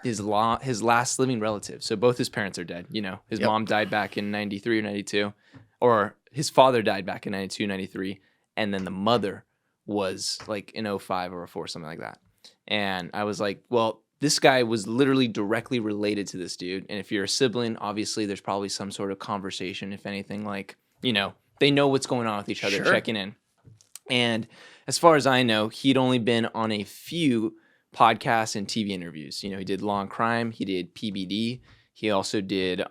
his last living relative. So both his parents are dead. You know, his mom died back in 93 or 92, or his father died back in 92, 93. And then the mother was like in 05 or 04, something like that. And I was like, well, this guy was literally directly related to this dude. And if you're a sibling, obviously there's probably some sort of conversation, if anything, like, you know, they know what's going on with each other, checking in. And as far as I know, he'd only been on a few podcasts and TV interviews. You know, he did Law and Crime, he did PBD, he also did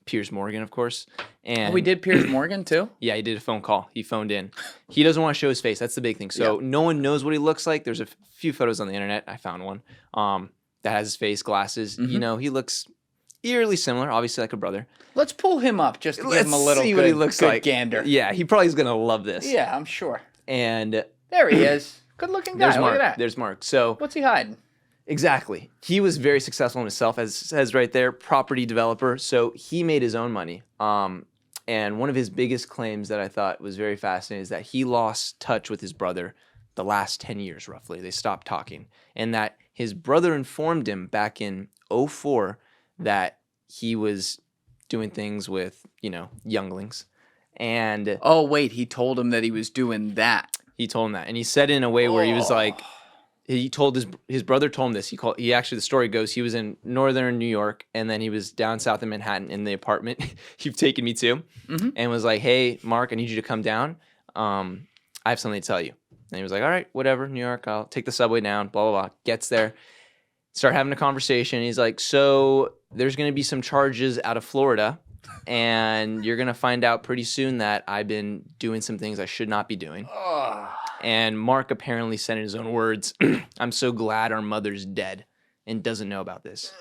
Piers Morgan, of course. And we did Piers Morgan too? Yeah, he did a phone call. He phoned in. He doesn't want to show his face. That's the big thing. So no one knows what he looks like. There's a few photos on the internet. I found one that has his face, glasses. You know, he looks eerily similar, obviously like a brother. Let's pull him up just to give him a little see what he looks like. Gander. Yeah, he probably is going to love this. Yeah, I'm sure. And there he is. Good-looking guy. There's Mark. Look at that. There's Mark. So what's he hiding? Exactly. He was very successful in himself, as it says right there, property developer. So he made his own money. And one of his biggest claims that I thought was very fascinating is that he lost touch with his brother the last 10 years, roughly. They stopped talking. And that his brother informed him back in 04 that he was doing things with, you know, younglings. And oh, wait, he told him that he was doing that. He told him that. And he said it in a way where he was like, he told his brother told him this. He actually, the story goes, he was in northern New York, and then he was down south in Manhattan in the apartment you've taken me to, and was like, hey, Mark, I need you to come down. I have something to tell you. And he was like, all right, whatever, New York, I'll take the subway down, blah, blah, blah. Gets there, start having a conversation. He's like, so there's going to be some charges out of Florida, and you're going to find out pretty soon that I've been doing some things I should not be doing. And Mark apparently said in his own words, I'm so glad our mother's dead and doesn't know about this.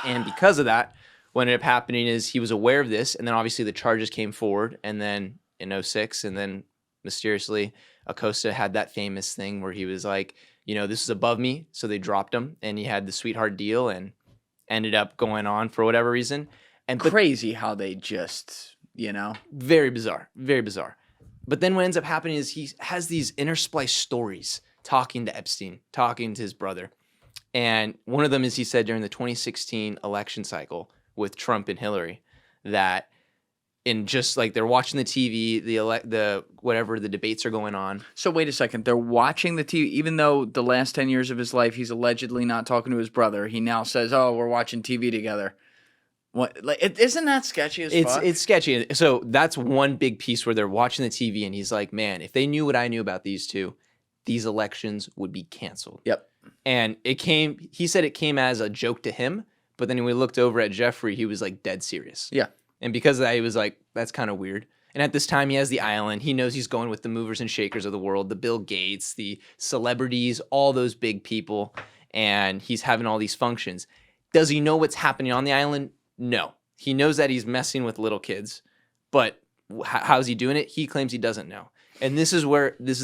And because of that, what ended up happening is he was aware of this, and then obviously the charges came forward, and then in 06, and then mysteriously Acosta had that famous thing where he was like, you know, this is above me, so they dropped him, and he had the sweetheart deal and ended up going on for whatever reason. And crazy how they just, you know. Very bizarre, very bizarre. But then what ends up happening is he has these interspliced stories talking to Epstein, talking to his brother. And one of them is he said during the 2016 election cycle with Trump and Hillary that in just like they're watching the TV, the whatever the debates are going on. So wait a second. They're watching the TV, even though the last 10 years of his life he's allegedly not talking to his brother. He now says, oh, we're watching TV together. What, like, isn't that sketchy as fuck? It's sketchy. So that's one big piece where they're watching the TV and he's like, man, if they knew what I knew about these two, these elections would be canceled. Yep. And he said it came as a joke to him, but then when we looked over at Jeffrey, he was like dead serious. Yeah. And because of that, he was like, that's kind of weird. And at this time, he has the island. He knows he's going with the movers and shakers of the world, the Bill Gates, the celebrities, all those big people, and he's having all these functions. Does he know what's happening on the island? No. He knows that he's messing with little kids, but how's he doing it? He claims he doesn't know. And this is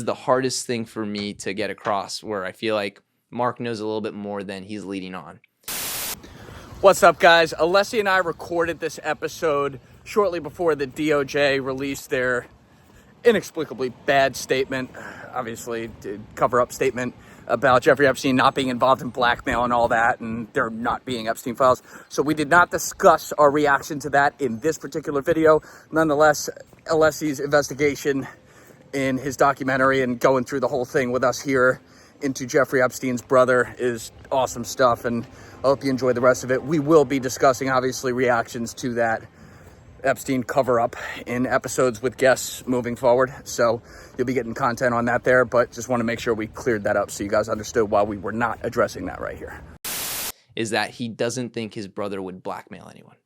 the hardest thing for me to get across, where I feel like Mark knows a little bit more than he's leading on. What's up, guys? Alessi and I recorded this episode shortly before the DOJ released their inexplicably bad statement, obviously cover-up statement, about Jeffrey Epstein not being involved in blackmail and all that, and there not being Epstein files. So we did not discuss our reaction to that in this particular video. Nonetheless, Alessi's investigation in his documentary and going through the whole thing with us here into Jeffrey Epstein's brother is awesome stuff, and I hope you enjoy the rest of it. We will be discussing, obviously, reactions to that Epstein cover-up in episodes with guests moving forward. So you'll be getting content on that there, but just want to make sure we cleared that up so you guys understood why we were not addressing that right here. Is that he doesn't think his brother would blackmail anyone.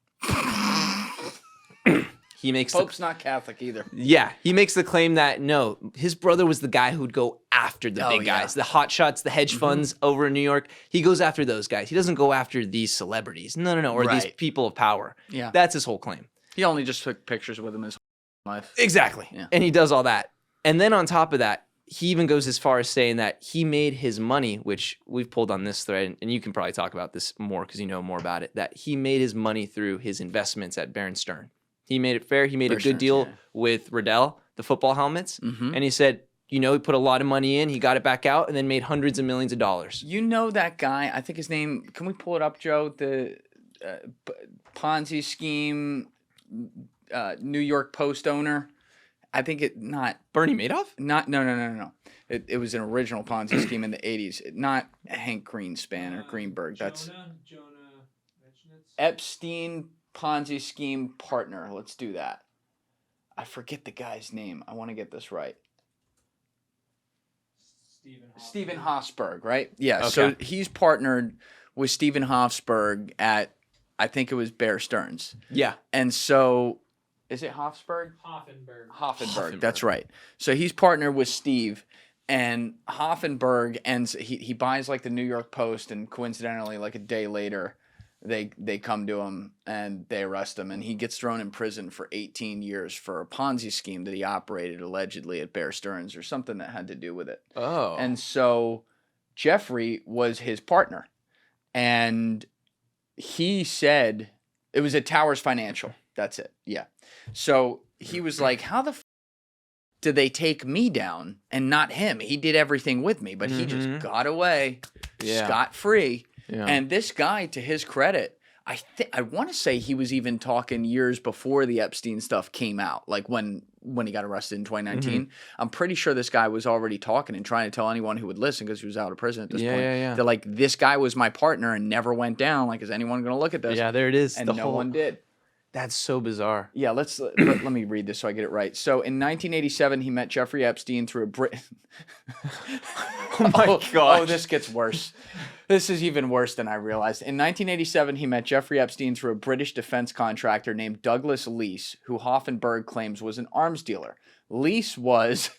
He makes Pope's not Catholic either. Yeah, he makes the claim that no, his brother was the guy who'd go after the big guys, the hot shots, the hedge funds over in New York. He goes after those guys. He doesn't go after these celebrities. No, or these people of power. Yeah, that's his whole claim. He only just took pictures with him his whole life. Exactly. Yeah. And he does all that. And then on top of that, he even goes as far as saying that he made his money, which we've pulled on this thread, and you can probably talk about this more because you know more about it, that he made his money through his investments at Bear Stearns. He made it fair. He made a good deal with Riddell, the football helmets. And he said, he put a lot of money in, he got it back out, and then made hundreds of millions of dollars. You know that guy? I think his name. Can we pull it up, Joe? The Ponzi scheme, New York Post owner. I think Bernie Madoff? No. It was an original Ponzi scheme in the 80s. Not Hank Greenspan or Greenberg. That's Jonah Epstein Ponzi scheme partner. Let's do that. I forget the guy's name. I want to get this right. Stephen Hoffberg, right? Yeah. Okay. So he's partnered with Stephen Hoffberg at, I think it was Bear Stearns. Yeah. And so, is it Hoffberg? Hoffenberg. That's right. So he's partnered with Steve, and Hoffenberg ends. He buys like the New York Post, and coincidentally, like a day later, they come to him and they arrest him, and he gets thrown in prison for 18 years for a Ponzi scheme that he operated allegedly at Bear Stearns or something that had to do with it. Oh. And so Jeffrey was his partner, and he said it was at Towers Financial. That's it. Yeah. So he was like, how the did they take me down and not him? He did everything with me, but he just got away scot-free. Yeah. And this guy, to his credit, I want to say he was even talking years before the Epstein stuff came out, like when he got arrested in 2019. I'm pretty sure this guy was already talking and trying to tell anyone who would listen, because he was out of prison at this point. That like, this guy was my partner and never went down. Like, is anyone going to look at this? Yeah, there it is. And no one did. That's so bizarre. Yeah, let me read this so I get it right. So in 1987, he met Jeffrey Epstein through a Oh my gosh. Oh, this gets worse. This is even worse than I realized. In 1987, he met Jeffrey Epstein through a British defense contractor named Douglas Leese, who Hoffenberg claims was an arms dealer. Leese was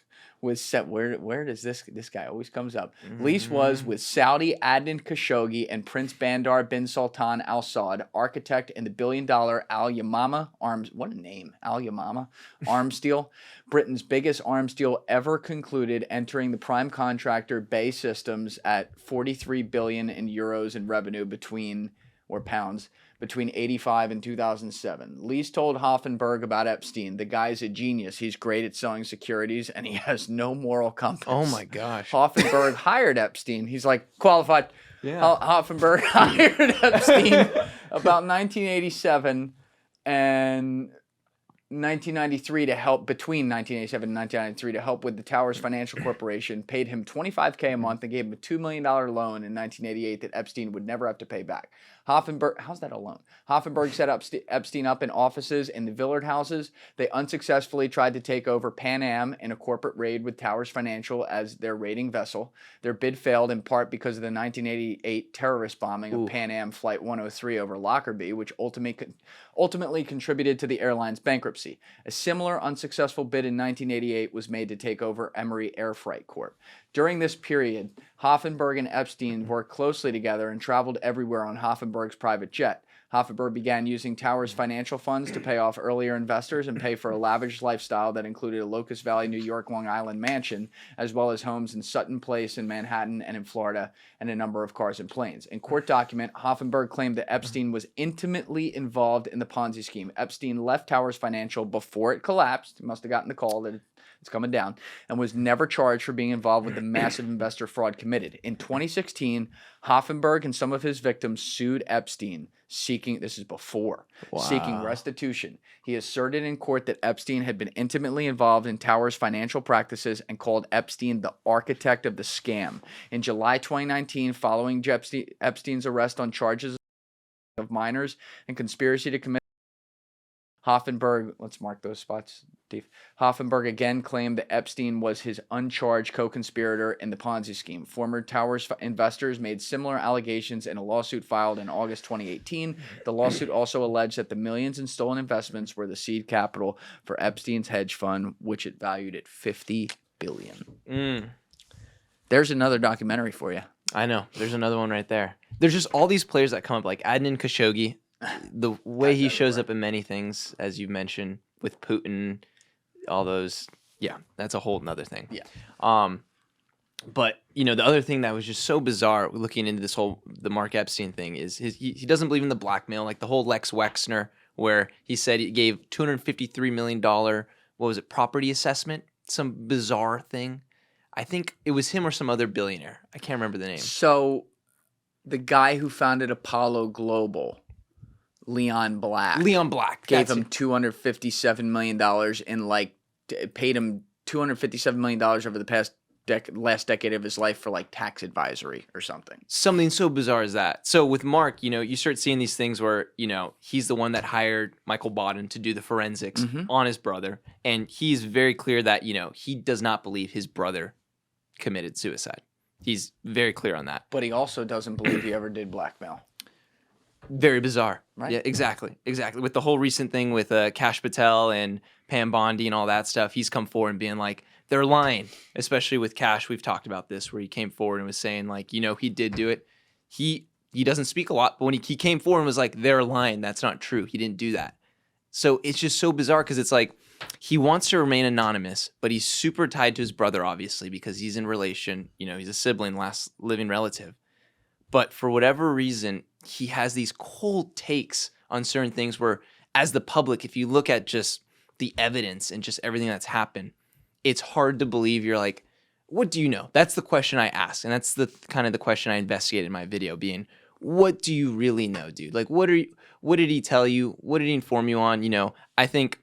where does this guy always comes up? Leese was with Saudi Adnan Khashoggi and Prince Bandar bin Sultan Al Saud, architect in the billion-dollar Al Yamama arms. What a name, Al Yamama arms deal, Britain's biggest arms deal ever concluded, entering the prime contractor Bay Systems at 43 billion in euros in revenue pounds between 85 and 2007. Leese told Hoffenberg about Epstein. The guy's a genius. He's great at selling securities, and he has no moral compass. Oh my gosh. Hoffenberg hired Epstein. He's like, qualified. Yeah. Hoffenberg hired Epstein about 1987 and 1993 to help, between 1987 and 1993, to help with the Towers Financial Corporation, paid him $25K a month and gave him a $2 million loan in 1988 that Epstein would never have to pay back. Hoffenberg, how's that a loan? Hoffenberg set up Epstein up in offices in the Villard houses. They unsuccessfully tried to take over Pan Am in a corporate raid with Towers Financial as their raiding vessel. Their bid failed in part because of the 1988 terrorist bombing of Pan Am Flight 103 over Lockerbie, which ultimately contributed to the airline's bankruptcy. A similar unsuccessful bid in 1988 was made to take over Emory Air Freight Corp. During this period, Hoffenberg and Epstein worked closely together and traveled everywhere on Hoffenberg's private jet. Hoffenberg began using Towers financial funds to pay off earlier investors and pay for a lavish lifestyle that included a Locust Valley, New York, Long Island mansion, as well as homes in Sutton Place in Manhattan and in Florida, and a number of cars and planes. In court document, Hoffenberg claimed that Epstein was intimately involved in the Ponzi scheme. Epstein left Towers Financial before it collapsed. He must have gotten the call that it's coming down, and was never charged for being involved with the massive investor fraud committed. In 2016, Hoffenberg and some of his victims sued Epstein, seeking restitution. He asserted in court that Epstein had been intimately involved in Towers' financial practices and called Epstein the architect of the scam. In July 2019, following Epstein's arrest on charges of minors and conspiracy to commit, Hoffenberg, let's mark those spots, Steve. Hoffenberg again claimed that Epstein was his uncharged co-conspirator in the Ponzi scheme. Former Towers investors made similar allegations in a lawsuit filed in August 2018. The lawsuit also alleged that the millions in stolen investments were the seed capital for Epstein's hedge fund, which it valued at $50 billion. There's another documentary for you. I know. There's another one right there. There's just all these players that come up, like Adnan Khashoggi. The way he shows up in many things, as you mentioned, with Putin, all those, yeah, that's a whole nother thing. Yeah. But, you know, the other thing that was just so bizarre looking into the Mark Epstein thing is he doesn't believe in the blackmail, like the whole Lex Wexner, where he said he gave $253 million, what was it, property assessment, some bizarre thing. I think it was him or some other billionaire. I can't remember the name. So the guy who founded Apollo Global, Leon Black, gave him $257 million paid him $257 million over the past last decade of his life for like tax advisory or something. Something so bizarre as that. So with Mark, you start seeing these things where, he's the one that hired Michael Bodden to do the forensics on his brother. And he's very clear that, he does not believe his brother committed suicide. He's very clear on that. But he also doesn't believe he ever did blackmail. Very bizarre. Right? Yeah, exactly. With the whole recent thing with Kash Patel and Pam Bondi and all that stuff, he's come forward and being like, they're lying. Especially with Kash, we've talked about this, where he came forward and was saying like, he did do it. He doesn't speak a lot, but when he came forward and was like, they're lying, that's not true. He didn't do that. So it's just so bizarre because it's like, he wants to remain anonymous, but he's super tied to his brother, obviously, because he's in relation. He's a sibling, last living relative. But for whatever reason, he has these cold takes on certain things where, as the public, if you look at just the evidence and just everything that's happened, it's hard to believe. You're like, what do you know? That's the question I asked. And that's the kind of the question I investigated in my video, being, what do you really know, dude? Like, what did he tell you? What did he inform you on? I think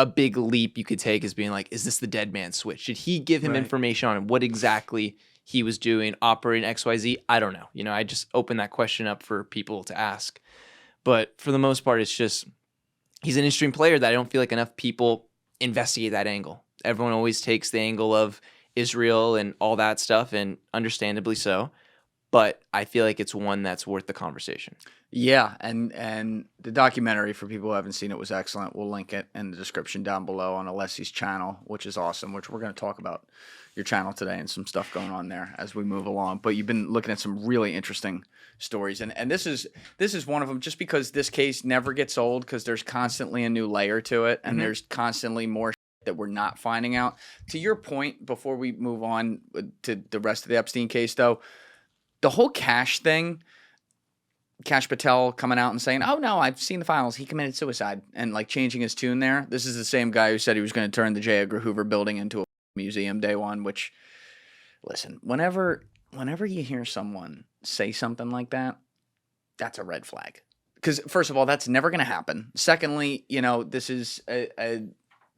a big leap you could take is being like, is this the dead man's switch? Did he give him information on what exactly he was doing, operating XYZ? I don't know. I just opened that question up for people to ask. But for the most part, it's just, he's an interesting player that I don't feel like enough people investigate that angle. Everyone always takes the angle of Israel and all that stuff, and understandably so. But I feel like it's one that's worth the conversation. Yeah, and the documentary, for people who haven't seen it, was excellent. We'll link it in the description down below on Alessi's channel, which is awesome, which we're going to talk about your channel today and some stuff going on there as we move along. But you've been looking at some really interesting stories, and this is one of them, just because this case never gets old, because there's constantly a new layer to it, and there's constantly more that we're not finding out. To your point, before we move on to the rest of the Epstein case, though, the whole Kash thing, Kash Patel coming out and saying, oh, no, I've seen the files. He committed suicide, and like changing his tune there. This is the same guy who said he was going to turn the J. Edgar Hoover building into a museum day one, which, listen, whenever you hear someone say something like that, that's a red flag. Because first of all, that's never going to happen. Secondly, this is a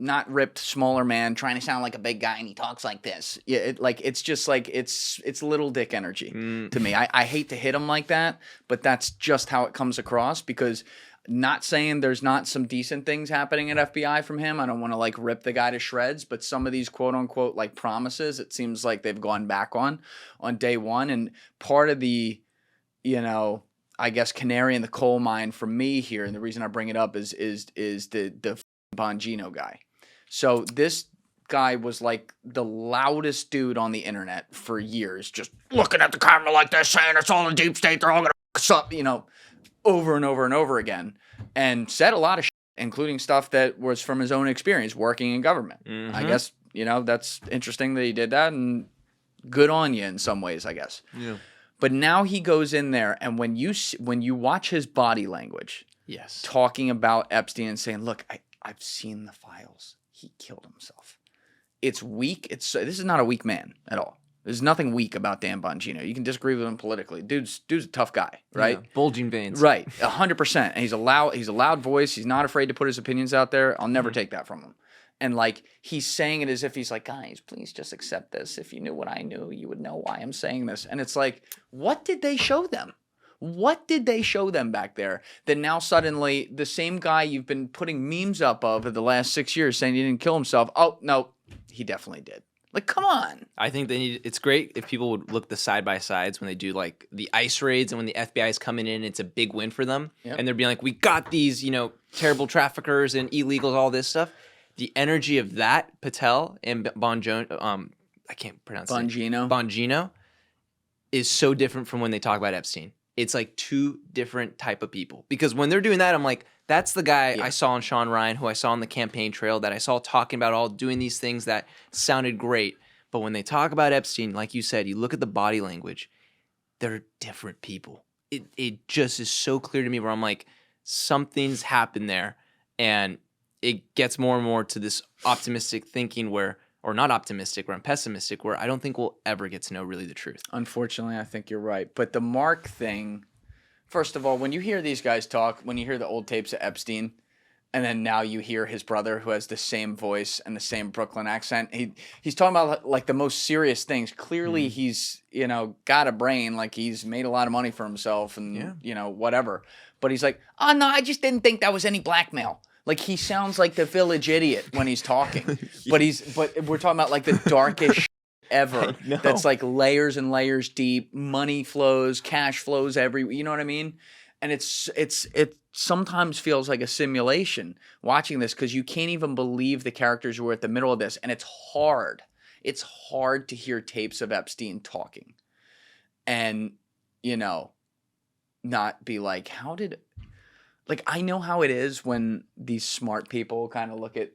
not ripped, smaller man trying to sound like a big guy, and he talks like this. Yeah, it's just like it's little dick energy to me. I hate to hit him like that, but that's just how it comes across. Because, not saying there's not some decent things happening at FBI from him. I don't want to like rip the guy to shreds, but some of these quote unquote like promises, it seems like they've gone back on day one. And part of the, I guess, canary in the coal mine for me here, and the reason I bring it up is the Bongino guy. So this guy was like the loudest dude on the internet for years, just looking at the camera like this, saying it's all a deep state, they're all gonna f up, over and over and over again, and said a lot of shit, including stuff that was from his own experience working in government. I guess, that's interesting that he did that, and good on you in some ways, I guess. Yeah. But now he goes in there, and when you watch his body language, yes, talking about Epstein and saying, look, I've seen the files. He killed himself. It's weak. This is not a weak man at all. There's nothing weak about Dan Bongino. You can disagree with him politically. Dude's a tough guy, right? Yeah, bulging veins. Right, 100%. And he's a loud voice. He's not afraid to put his opinions out there. I'll never take that from him. And like, he's saying it as if he's like, guys, please just accept this. If you knew what I knew, you would know why I'm saying this. And it's like, what did they show them? What did they show them back there that now suddenly the same guy you've been putting memes up of the last 6 years saying he didn't kill himself? Oh, no, he definitely did. Like, come on. I think it's great if people would look the side-by-sides when they do like the ICE raids, and when the FBI is coming in, it's a big win for them. Yep. And they're being like, we got these, terrible traffickers and illegals, all this stuff. The energy of that, Patel and Bongino, I can't pronounce Bongino. Bongino is so different from when they talk about Epstein. It's like two different type of people. Because when they're doing that, I'm like, that's the guy I saw on Sean Ryan, who I saw on the campaign trail, that I saw talking about all doing these things that sounded great. But when they talk about Epstein, like you said, you look at the body language, they're different people. It just is so clear to me where I'm like, something's happened there. And it gets more and more to this optimistic thinking where or not optimistic, where I'm pessimistic, where I don't think we'll ever get to know really the truth. Unfortunately, I think you're right. But the Mark thing, first of all, when you hear these guys talk, when you hear the old tapes of Epstein, and then now you hear his brother who has the same voice and the same Brooklyn accent, he's talking about like the most serious things. Clearly, he's, you know, got a brain, like he's made a lot of money for himself and, you know, whatever. But he's like, oh, no, I just didn't think that was any blackmail. Like, he sounds like the village idiot when he's talking. But we're talking about like the darkest ever. That's like layers and layers deep. Money flows, cash flows everywhere. You know what I mean? And it sometimes feels like a simulation watching this, because you can't even believe the characters who are at the middle of this. And it's hard. It's hard to hear tapes of Epstein talking and, you know, not be like, like, I know how it is when these smart people kind of look at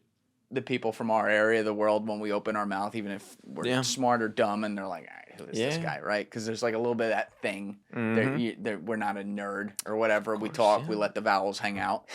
the people from our area of the world when we open our mouth, even if we're smart or dumb, and they're like, all right, who is this guy, right? Because there's like a little bit of that thing. We're not a nerd or whatever. We talk, we let the vowels hang out.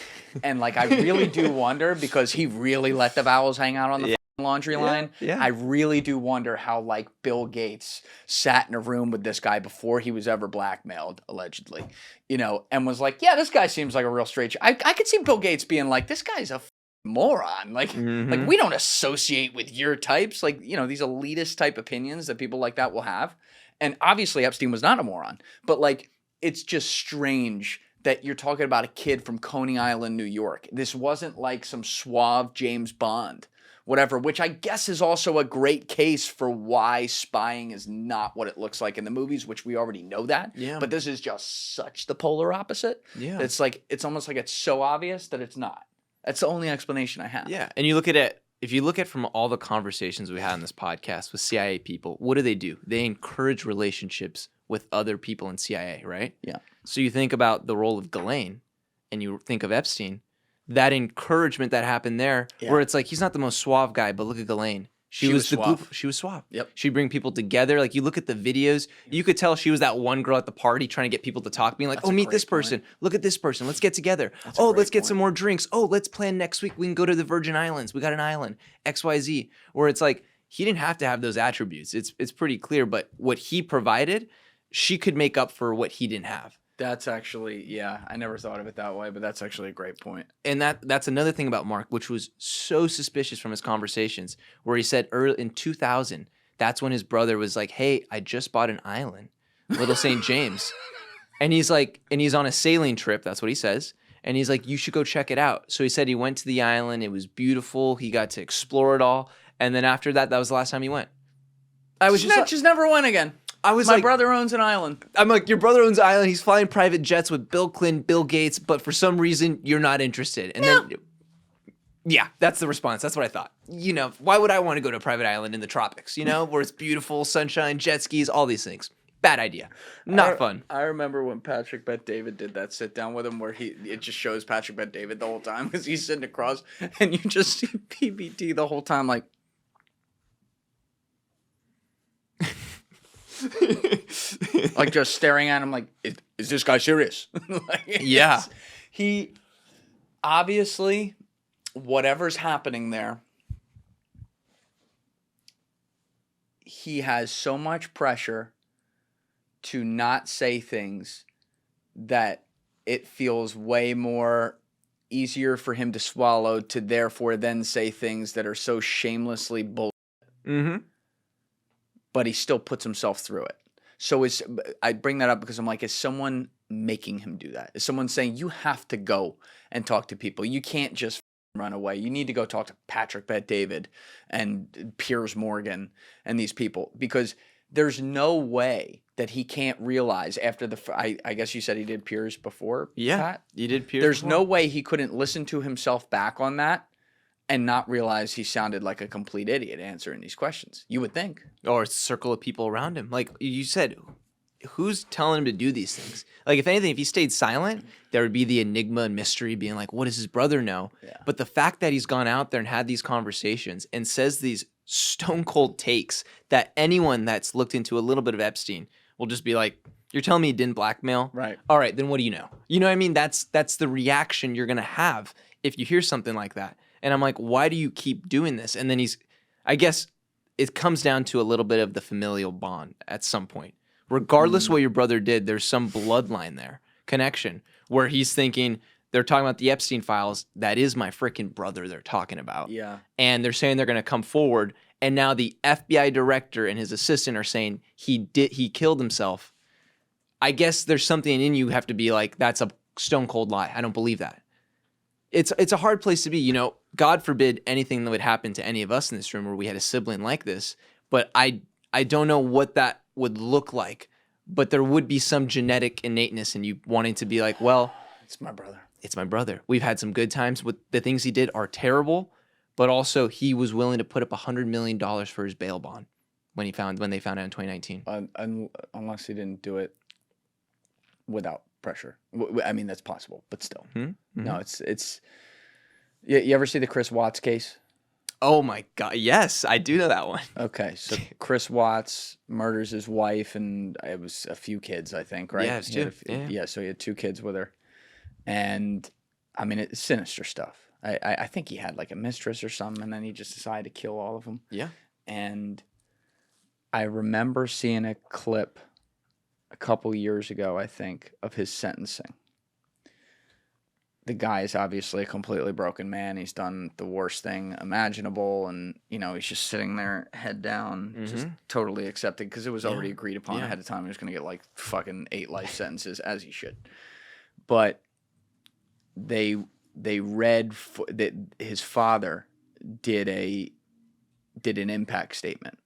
And like, I really do wonder, because he really let the vowels hang out on the laundry line. I really do wonder how like Bill Gates sat in a room with this guy before he was ever blackmailed, allegedly, you know, and was like, yeah, this guy seems like a real straight. I could see Bill Gates being like, this guy's a moron. Like we don't associate with your types. Like, you know, these elitist type opinions that people like that will have. And obviously Epstein was not a moron, but like, it's just strange that you're talking about a kid from Coney Island, New York. This wasn't like some suave James Bond, whatever, which I guess is also a great case for why spying is not what it looks like in the movies, which we already know that. Yeah. But this is just such the polar opposite. Yeah. It's like, it's almost like it's so obvious that it's not. That's the only explanation I have. Yeah. And you look at it, if you look at from all the conversations we had on this podcast with CIA people, what do? They encourage relationships with other people in CIA, right? Yeah. So you think about the role of Ghislaine and you think of Epstein, that encouragement that happened there, where it's like, he's not the most suave guy, but look at Ghislaine. She was suave. She was suave. Yep. She'd bring people together. Like, you look at the videos, you could tell she was that one girl at the party trying to get people to talk, being like, oh, meet this person. Look at this person. Let's get together. Oh, let's get some more drinks. Oh, let's plan next week. We can go to the Virgin Islands. We got an island, XYZ. Where it's like, he didn't have to have those attributes. It's pretty clear. But what he provided, she could make up for what he didn't have. That's actually, I never thought of it that way, but that's actually a great point. And that's another thing about Mark, which was so suspicious from his conversations, where he said early in 2000, that's when his brother was like, hey, I just bought an island, Little St. James. And he's like, and he's on a sailing trip, that's what he says. And he's like, you should go check it out. So he said he went to the island, it was beautiful, he got to explore it all. And then after that, that was the last time he went. I was just never went again. My brother owns an island. I'm like, your brother owns an island. He's flying private jets with Bill Clinton, Bill Gates, but for some reason, you're not interested. And then, that's the response. That's what I thought. You know, why would I want to go to a private island in the tropics, you know, where it's beautiful, sunshine, jet skis, all these things. Bad idea. Not fun. I remember when Patrick Bet David did that sit down with him, where it just shows Patrick Bet David the whole time because he's sitting across, and you just see PBD the whole time, like. Like, just staring at him like, is this guy serious? Like, he obviously, whatever's happening there, he has so much pressure to not say things that it feels way more easier for him to swallow, to therefore then say things that are so shamelessly bullshit. But he still puts himself through it. So I bring that up because I'm like, is someone making him do that? Is someone saying, you have to go and talk to people? You can't just run away. You need to go talk to Patrick Bet David and Piers Morgan and these people, because there's no way that he can't realize after I guess you said he did Piers before, Pat? You did Piers There's before. no way he couldn't listen to himself back on that and not realize he sounded like a complete idiot answering these questions. You would think. Or a circle of people around him. Like you said, who's telling him to do these things? Like, if anything, if he stayed silent, there would be the enigma and mystery being like, what does his brother know? Yeah. But the fact that he's gone out there and had these conversations and says these stone cold takes that anyone that's looked into a little bit of Epstein will just be like, you're telling me he didn't blackmail? Right. All right, then what do you know? You know what I mean? That's the reaction you're going to have if you hear something like that. And I'm like, why do you keep doing this? And then I guess it comes down to a little bit of the familial bond at some point. Regardless of what your brother did, there's some bloodline there, connection, where he's thinking, they're talking about the Epstein files. That is my freaking brother they're talking about. Yeah. And they're saying they're going to come forward. And now the FBI director and his assistant are saying he killed himself. I guess there's something in you have to be like, that's a stone cold lie. I don't believe that. It's a hard place to be. You know, God forbid anything that would happen to any of us in this room where we had a sibling like this. But I don't know what that would look like. But there would be some genetic innateness in you wanting to be like, well, It's my brother. it's my brother. We've had some good times. With the things he did are terrible, but also he was willing to put up $100 million for his bail bond when they found out in 2019. Unless he didn't do it without pressure. I mean, that's possible, but still. Mm-hmm. No, it's. You ever see the Chris Watts case? Oh my God! Yes, I do know that one. Okay, so Chris Watts murders his wife, and it was a few kids, I think, right? Yeah, it was two. Yeah, so he had 2 kids with her, and I mean, it's sinister stuff. I think he had like a mistress or something, and then he just decided to kill all of them. Yeah. And I remember seeing a clip a couple years ago, I think, of his sentencing. The guy is obviously a completely broken man. He's done the worst thing imaginable, and he's just sitting there, head down, just totally accepted because it was already agreed upon ahead of time. He was going to get like fucking 8 life sentences, as he should. But they read that his father did an impact statement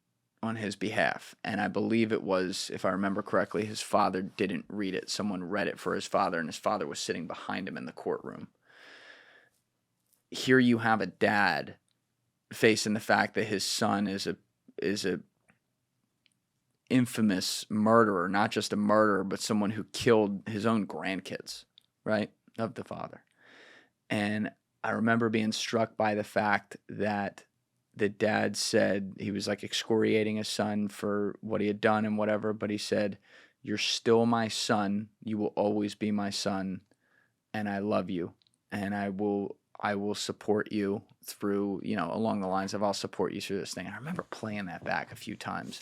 on his behalf, and I believe it was, if I remember correctly, his father didn't read it. Someone read it for his father, and his father was sitting behind him in the courtroom. Here you have a dad facing the fact that his son is a infamous murderer, not just a murderer, but someone who killed his own grandkids, right, of the father. And I remember being struck by the fact that the dad said he was like excoriating his son for what he had done and whatever, but he said, "You're still my son. You will always be my son, and I love you, and I will support you through, along the lines of I'll support you through this thing." And I remember playing that back a few times,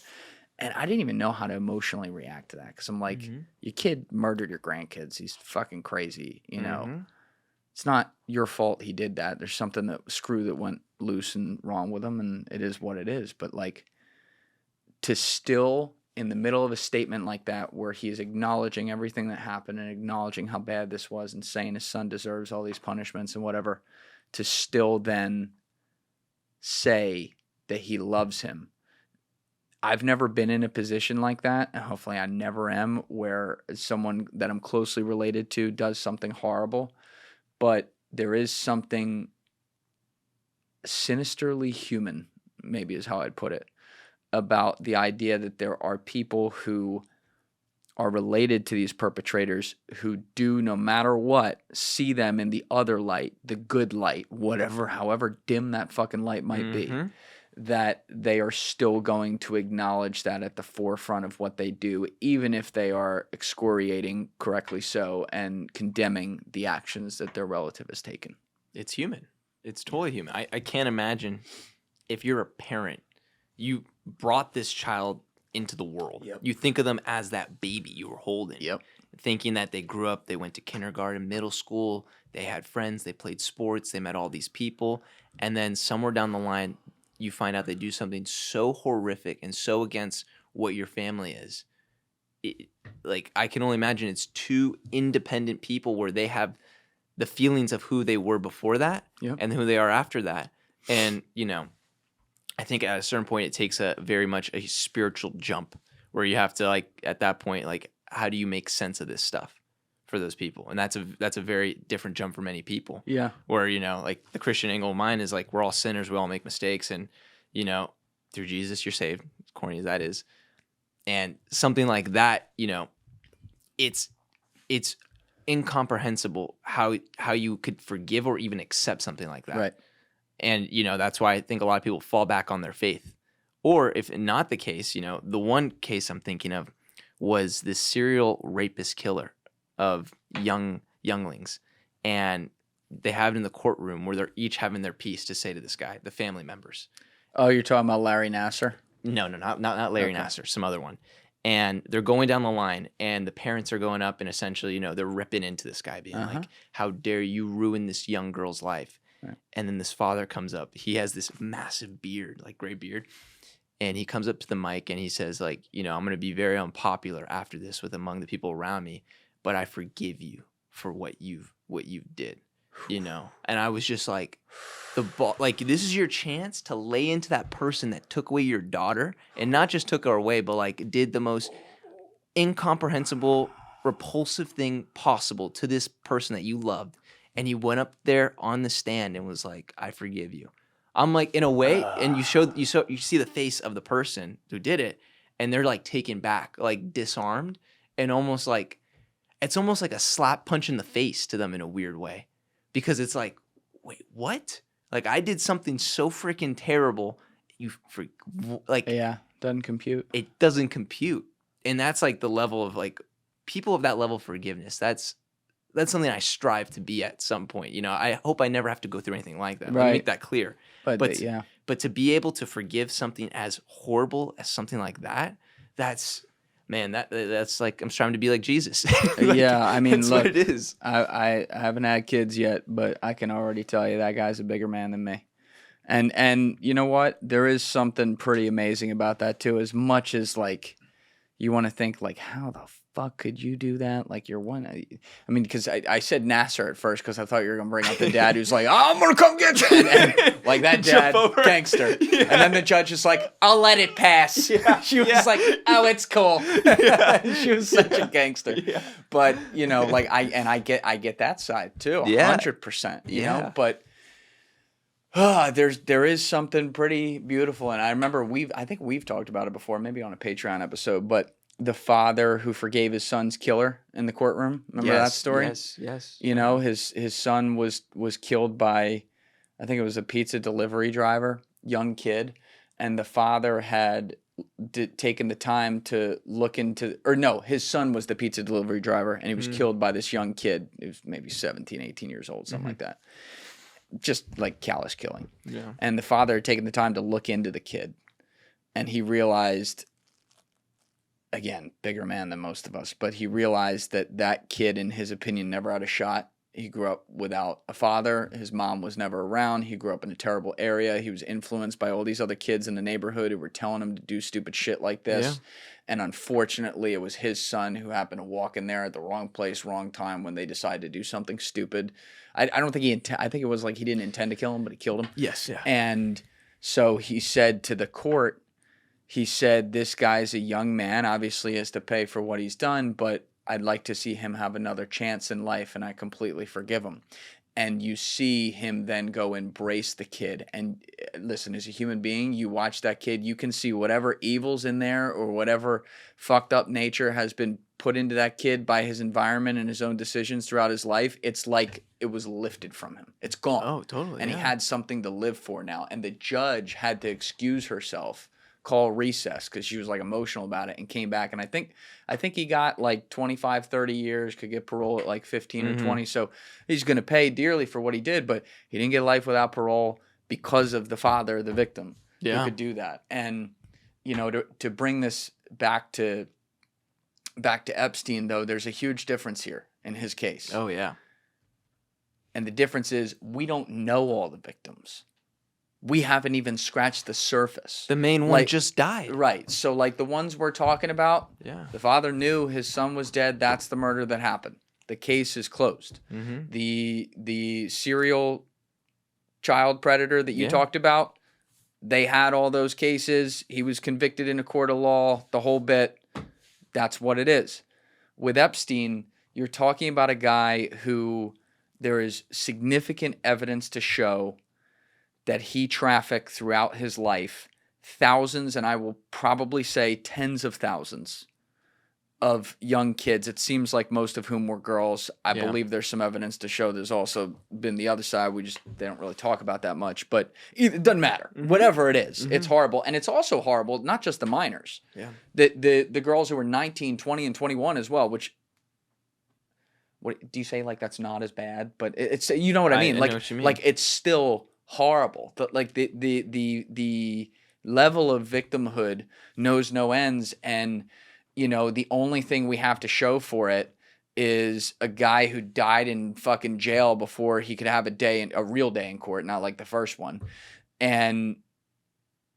and I didn't even know how to emotionally react to that because I'm like, your kid murdered your grandkids. He's fucking crazy, It's not your fault he did that. There's something that went loose and wrong with him, and it is what it is. But like, to still, in the middle of a statement like that, where he is acknowledging everything that happened and acknowledging how bad this was and saying his son deserves all these punishments and whatever, to still then say that he loves him. I've never been in a position like that, and hopefully I never am, where someone that I'm closely related to does something horrible. But there is something sinisterly human, maybe is how I'd put it, about the idea that there are people who are related to these perpetrators who do, no matter what, see them in the other light, the good light, whatever, however dim that fucking light might be, that they are still going to acknowledge that at the forefront of what they do, even if they are excoriating, correctly so, and condemning the actions that their relative has taken. It's human. It's totally human. I can't imagine if you're a parent, you brought this child into the world. Yep. You think of them as that baby you were holding. Yep. Thinking that they grew up, they went to kindergarten, middle school, they had friends, they played sports, they met all these people, and then somewhere down the line, you find out they do something so horrific and so against what your family is. Like, I can only imagine it's 2 independent people where they have the feelings of who they were before that and who they are after that. And, I think at a certain point it takes a very much a spiritual jump where you have to, like, at that point, like, how do you make sense of this stuff for those people? And that's a very different jump for many people. Yeah. Where, like, the Christian angle of mine is like, we're all sinners, we all make mistakes, and, through Jesus you're saved, as corny as that is. And something like that, it's incomprehensible how you could forgive or even accept something like that. Right. And, that's why I think a lot of people fall back on their faith. Or if not the case, the one case I'm thinking of was this serial rapist killer of younglings. And they have it in the courtroom where they're each having their piece to say to this guy, the family members. Oh, you're talking about Larry Nassar? No, not Larry Nassar, some other one. And they're going down the line, and the parents are going up, and essentially, they're ripping into this guy, being like, "How dare you ruin this young girl's life?" Right. And then this father comes up. He has this massive beard, like gray beard, and he comes up to the mic and he says, like, I'm going to be very unpopular after this among the people around me, but I forgive you for what you did. And I was just like, this is your chance to lay into that person that took away your daughter, and not just took her away, but like did the most incomprehensible, repulsive thing possible to this person that you loved. And he went up there on the stand and was like, I forgive you. I'm like, in a way, and you see the face of the person who did it, and they're like taken back, like disarmed, and almost like, it's almost like a slap punch in the face to them in a weird way. Because it's like, wait, what? Like, I did something so freaking terrible. Doesn't compute. It doesn't compute. And that's like the level of like, people of that level of forgiveness. That's something I strive to be at some point. I hope I never have to go through anything like that. Right. Let me make that clear. But to be able to forgive something as horrible as something like that, that's like, I'm striving to be like Jesus. I mean, that's look, what it is. I haven't had kids yet, but I can already tell you that guy's a bigger man than me. And you know what? There is something pretty amazing about that too. As much as like you want to think like, how the fuck could you do that? Like you're one. I mean, because I said Nassar at first because I thought you were gonna bring up the dad who's like, I'm gonna come get you, and like that dad, gangster. Yeah. And then the judge is like, I'll let it pass. Yeah. She was like, oh, it's cool. Yeah. She was such a gangster. Yeah. But like I get that side too, 100%. You know, but. There is something pretty beautiful, and I remember I think we've talked about it before, maybe on a Patreon episode, but the father who forgave his son's killer in the courtroom. Remember that story? Yes. His son was killed by, I think it was a pizza delivery driver, young kid, and the father had taken the time to look into, or no, his son was the pizza delivery driver, and he was killed by this young kid. He was maybe 17, 18 years old, something like that. Just like callous killing. Yeah. And the father had taken the time to look into the kid, and he realized, again, bigger man than most of us, but he realized that kid, in his opinion, never had a shot. He grew up without a father. His mom was never around. He grew up in a terrible area. He was influenced by all these other kids in the neighborhood who were telling him to do stupid shit like this. Yeah. And unfortunately, it was his son who happened to walk in there at the wrong place, wrong time when they decided to do something stupid. I don't think I think it was like he didn't intend to kill him, but he killed him. Yes, yeah. And so he said to the court, this guy's a young man, obviously has to pay for what he's done, but I'd like to see him have another chance in life, and I completely forgive him. And you see him then go embrace the kid. And listen, as a human being, you watch that kid, you can see whatever evil's in there or whatever fucked up nature has been put into that kid by his environment and his own decisions throughout his life. It's like it was lifted from him. It's gone. Oh, totally. And he had something to live for now. And the judge had to excuse herself, call recess, because she was like emotional about it, and came back. And I think he got like 25, 30 years, could get parole at like 15 or 20. So he's going to pay dearly for what he did, but he didn't get life without parole because of the father, the victim, who could do that. And, to bring this back to Epstein, though, there's a huge difference here in his case. Oh, yeah. And the difference is we don't know all the victims. We haven't even scratched the surface. The main one just died. Right. So like the ones we're talking about, the father knew his son was dead. That's the murder that happened. The case is closed. Mm-hmm. The serial child predator that you talked about, they had all those cases. He was convicted in a court of law, the whole bit. That's what it is. With Epstein, you're talking about a guy who there is significant evidence to show that he trafficked throughout his life thousands, and I will probably say tens of thousands of young kids. It seems like most of whom were girls. I believe there's some evidence to show there's also been the other side. They don't really talk about that much, but it doesn't matter. Mm-hmm. Whatever it is, it's horrible. And it's also horrible, not just the minors. Yeah. The girls who were 19, 20, and 21 as well, which, what do you say, like that's not as bad? But it's, you know what I mean? I know what you mean. Like it's still horrible. The level of victimhood knows no ends, and the only thing we have to show for it is a guy who died in fucking jail before he could have a real day in court, not like the first one, and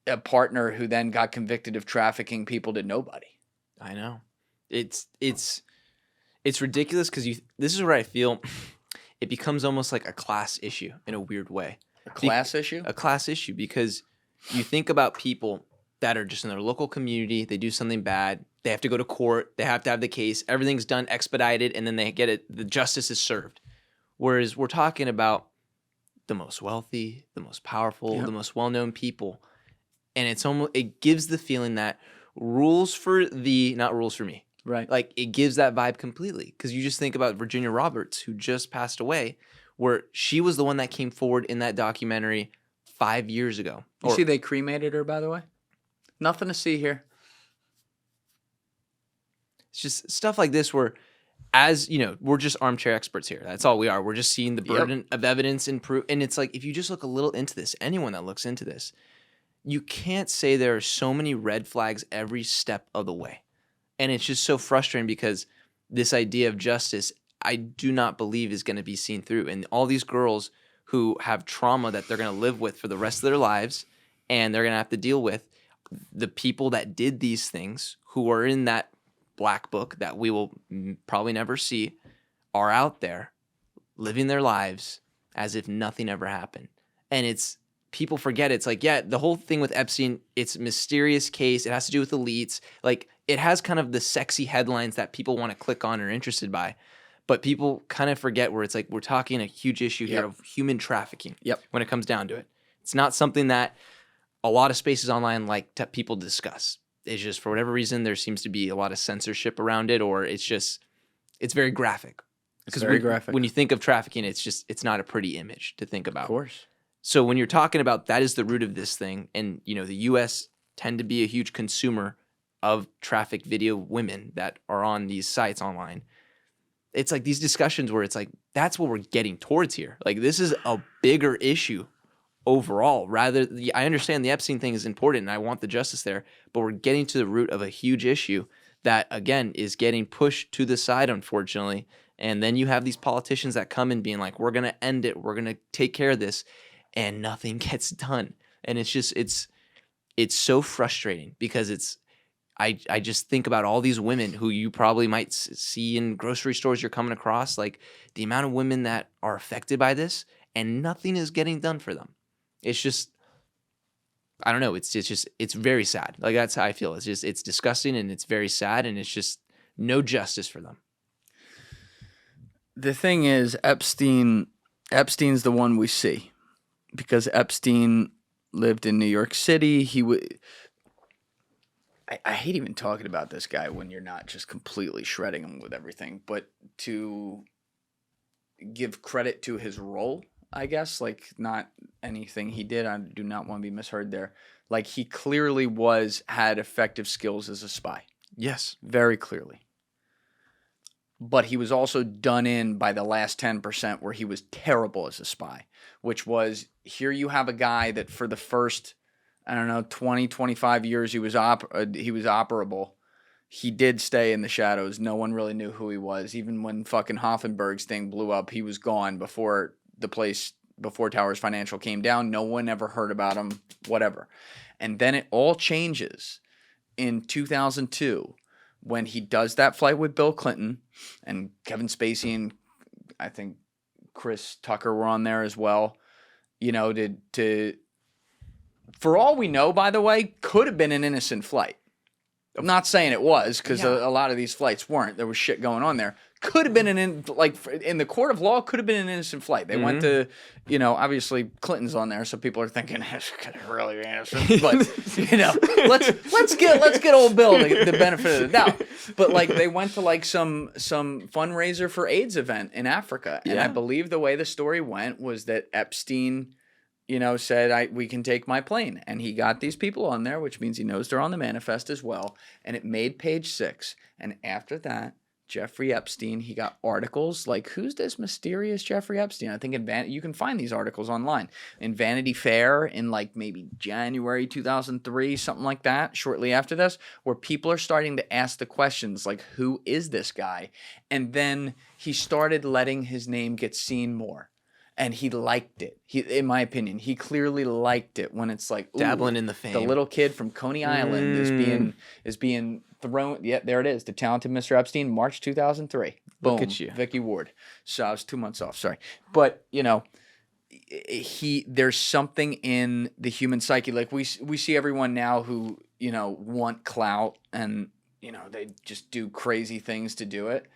a partner who then got convicted of trafficking people to nobody. I know. It's ridiculous because this is where I feel it becomes almost like a class issue in a weird way. A class issue? A class issue, because you think about people that are just in their local community, they do something bad, they have to go to court, they have to have the case, everything's done expedited, and then they get it, the justice is served. Whereas we're talking about the most wealthy, the most powerful, the most well-known people, and it gives the feeling that rules for thee, not rules for me. Right. Like, it gives that vibe completely, because you just think about Virginia Roberts, who just passed away, where she was the one that came forward in that documentary 5 years ago. You see they cremated her, by the way? Nothing to see here. It's just stuff like this where, as you know, we're just armchair experts here. That's all we are. We're just seeing the burden of evidence and proof. And it's like, if you just look a little into this, anyone that looks into this, you can't say there are so many red flags every step of the way. And it's just so frustrating, because this idea of justice, I do not believe is going to be seen through. And all these girls who have trauma that they're going to live with for the rest of their lives, and they're going to have to deal with the people that did these things, who are in that black book that we will probably never see, are out there living their lives as if nothing ever happened. And people forget it's like, the whole thing with Epstein, it's a mysterious case. It has to do with elites. Like, it has kind of the sexy headlines that people want to click on or are interested by. But people kind of forget where it's like, we're talking a huge issue here of human trafficking when it comes down to it. It's not something that a lot of spaces online like people discuss. It's just, for whatever reason, there seems to be a lot of censorship around it, or it's very graphic. It's very graphic. When you think of trafficking, it's not a pretty image to think about. Of course. So when you're talking about that is the root of this thing, and the U.S. tend to be a huge consumer of trafficked video women that are on these sites online. It's like these discussions where it's like, that's what we're getting towards here. Like, this is a bigger issue overall. I understand the Epstein thing is important and I want the justice there, but we're getting to the root of a huge issue that, again, is getting pushed to the side, unfortunately. And then you have these politicians that come in being like, we're going to end it, we're going to take care of this, and nothing gets done. And it's just, it's so frustrating, because I just think about all these women who you probably might see in grocery stores you're coming across, like the amount of women that are affected by this, and nothing is getting done for them. It's just, I don't know. It's very sad. Like, that's how I feel. It's disgusting, and it's very sad, and it's just no justice for them. The thing is, Epstein's the one we see, because Epstein lived in New York City. I hate even talking about this guy when you're not just completely shredding him with everything, but to give credit to his role, I guess, like, not anything he did. I do not want to be misheard there. Like, he clearly had effective skills as a spy. Yes. Very clearly. But he was also done in by the last 10% where he was terrible as a spy, which was, here you have a guy that for the first, 20, 25 years he was operable. He did stay in the shadows. No one really knew who he was. Even when fucking Hoffenberg's thing blew up, he was gone before Towers Financial came down. No one ever heard about him, whatever. And then it all changes in 2002 when he does that flight with Bill Clinton, and Kevin Spacey and I think Chris Tucker were on there as well. For all we know, by the way, could have been an innocent flight. I'm not saying it was, because a lot of these flights weren't. There was shit going on there. Could have been in the court of law, could have been an innocent flight. They went to, obviously Clinton's on there, so people are thinking it's really innocent. But let's get old Bill the benefit of the doubt. But they went to some fundraiser for AIDS event in Africa, and I believe the way the story went was that Epstein, said, we can take my plane. And he got these people on there, which means he knows they're on the manifest as well. And it made page 6. And after that, Jeffrey Epstein. He got articles like, who's this mysterious Jeffrey Epstein? I think you can find these articles online in Vanity Fair in like maybe January 2003, something like that, shortly after this, where people are starting to ask the questions like, who is this guy? And then he started letting his name get seen more. And he liked it. In my opinion, he clearly liked it when it's like, ooh, dabbling in the fame. The little kid from Coney Island is being thrown. Yeah, there it is. The talented Mr. Epstein, March 2003. Boom. Look at you. Vicky Ward. So I was 2 months off. Sorry, but there's something in the human psyche. Like we see everyone now who want clout and they just do crazy things to do it.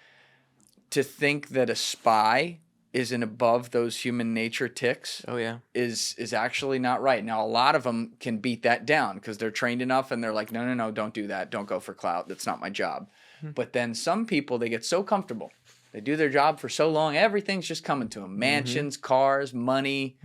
To think that a spy isn't above those human nature ticks. Oh yeah, is actually not right. Now a lot of them can beat that down because they're trained enough and they're like, no, don't do that. Don't go for clout. That's not my job. But then some people, they get so comfortable. They do their job for so long, everything's just coming to them. Mansions, cars, money.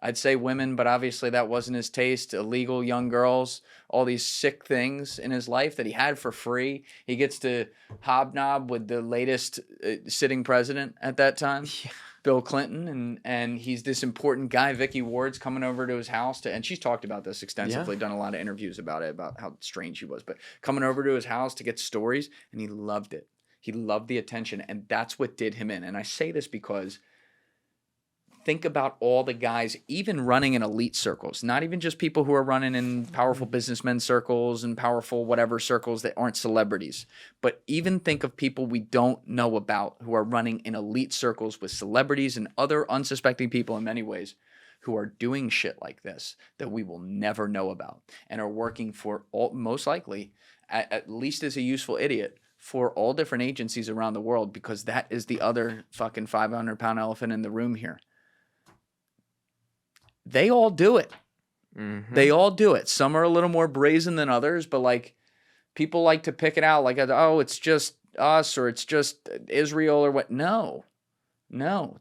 I'd say women, but obviously that wasn't his taste. Illegal young girls, all these sick things in his life that he had for free. He gets to hobnob with the latest sitting president at that time. Yeah. Bill Clinton, and he's this important guy. Vicky Ward's coming over to his house and she's talked about this extensively, done a lot of interviews about it, about how strange he was, but coming over to his house to get stories, and he loved it. He loved the attention, and that's what did him in. And I say this because think about all the guys, even running in elite circles, not even just people who are running in powerful businessmen circles and powerful whatever circles that aren't celebrities. But even think of people we don't know about who are running in elite circles with celebrities and other unsuspecting people in many ways who are doing shit like this that we will never know about and are working for most likely, at least as a useful idiot, for all different agencies around the world, because that is the other fucking 500-pound elephant in the room here. They all do it. They all do it. Some are a little more brazen than others, but like people like to pick it out like, oh, it's just us or it's just Israel or what. No,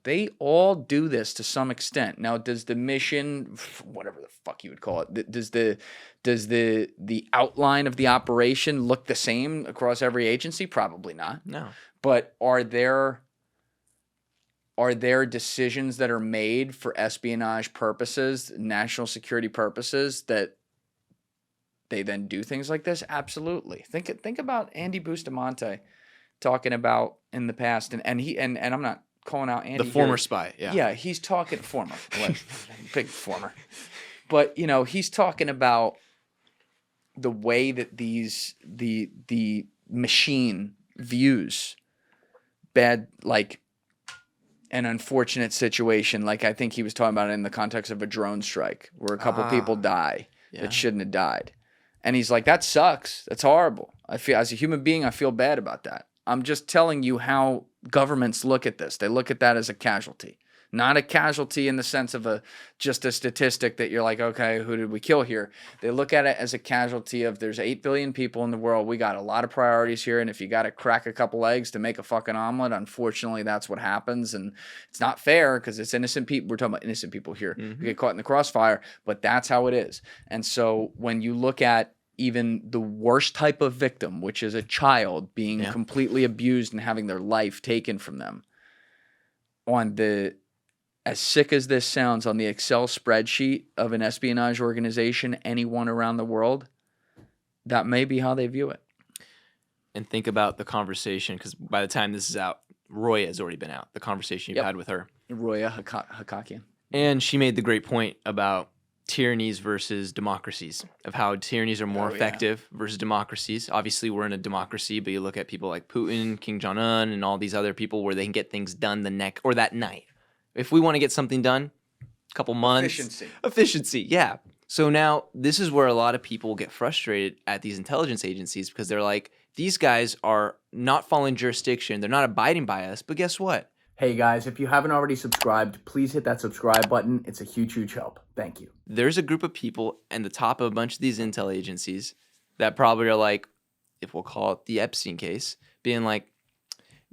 they all do this to some extent. Now, does the mission, whatever the fuck you would call it, does the outline of the operation look the same across every agency? Probably not. No. But are there decisions that are made for espionage purposes, national security purposes, that they then do things like this? Absolutely. Think about Andy Bustamante talking about in the past, and I'm not calling out Andy. The former here. Spy, yeah. Yeah, he's talking former, big former. But he's talking about the way that the machine views bad, like an unfortunate situation. Like I think he was talking about it in the context of a drone strike where a couple people die that shouldn't have died. And he's like, that sucks. That's horrible. I feel, as a human being, I feel bad about that. I'm just telling you how governments look at this. They look at that as a casualty. Not a casualty in the sense of just a statistic that you're like, okay, who did we kill here? They look at it as a casualty of there's 8 billion people in the world. We got a lot of priorities here. And if you got to crack a couple eggs to make a fucking omelet, unfortunately, that's what happens. And it's not fair because it's innocent people. We're talking about innocent people here who get caught in the crossfire, but that's how it is. And so when you look at even the worst type of victim, which is a child being completely abused and having their life taken from them, as sick as this sounds, on the Excel spreadsheet of an espionage organization, anyone around the world, that may be how they view it. And think about the conversation, because by the time this is out, Roya has already been out, the conversation you've had with her. Roya Hakakian. And she made the great point about tyrannies versus democracies, of how tyrannies are more effective versus democracies. Obviously, we're in a democracy, but you look at people like Putin, Kim Jong-un, and all these other people where they can get things done that night. If we want to get something done, a couple months. Efficiency, yeah. So now this is where a lot of people get frustrated at these intelligence agencies because they're like, these guys are not following jurisdiction. They're not abiding by us. But guess what? Hey guys, if you haven't already subscribed, please hit that subscribe button. It's a huge, huge help. Thank you. There's a group of people at the top of a bunch of these intel agencies that probably are like, if we'll call it the Epstein case, being like,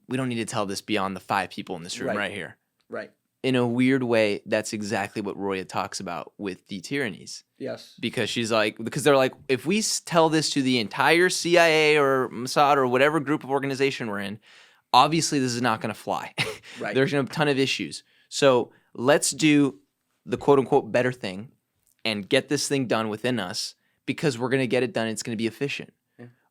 we don't need to tell this beyond the 5 people in this room right here. Right. In a weird way, that's exactly what Roya talks about with the tyrannies. Yes. Because they're like, if we tell this to the entire CIA or Mossad or whatever group of organization we're in, obviously this is not going to fly. Right. There's going to be a ton of issues. So let's do the quote unquote better thing and get this thing done within us because we're going to get it done. It's going to be efficient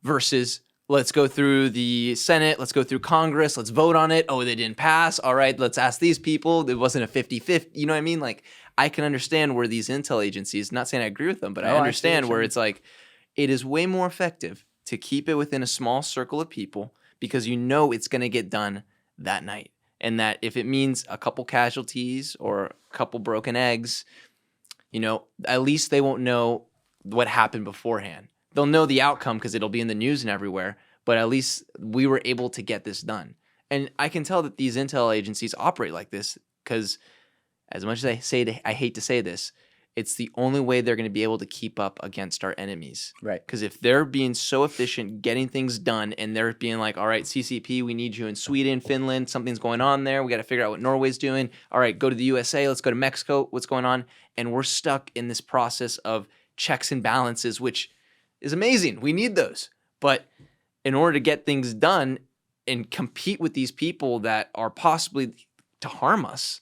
versus let's go through the Senate. Let's go through Congress. Let's vote on it. Oh, they didn't pass. All right. Let's ask these people. It wasn't a 50-50. You know what I mean? Like I can understand where these intel agencies, not saying I agree with them, but I understand where it's like, it is way more effective to keep it within a small circle of people because you know it's going to get done that night. And that if it means a couple casualties or a couple broken eggs, you know, at least they won't know what happened beforehand. They'll know the outcome because it'll be in the news and everywhere, but at least we were able to get this done. And I can tell that these intel agencies operate like this because as much as I hate to say this, it's the only way they're going to be able to keep up against our enemies. Right. Because if they're being so efficient, getting things done, and they're being like, all right, CCP, we need you in Sweden, Finland, something's going on there. We got to figure out what Norway's doing. All right, go to the USA. Let's go to Mexico. What's going on? And we're stuck in this process of checks and balances, which is amazing. We need those. But in order to get things done and compete with these people that are possibly to harm us,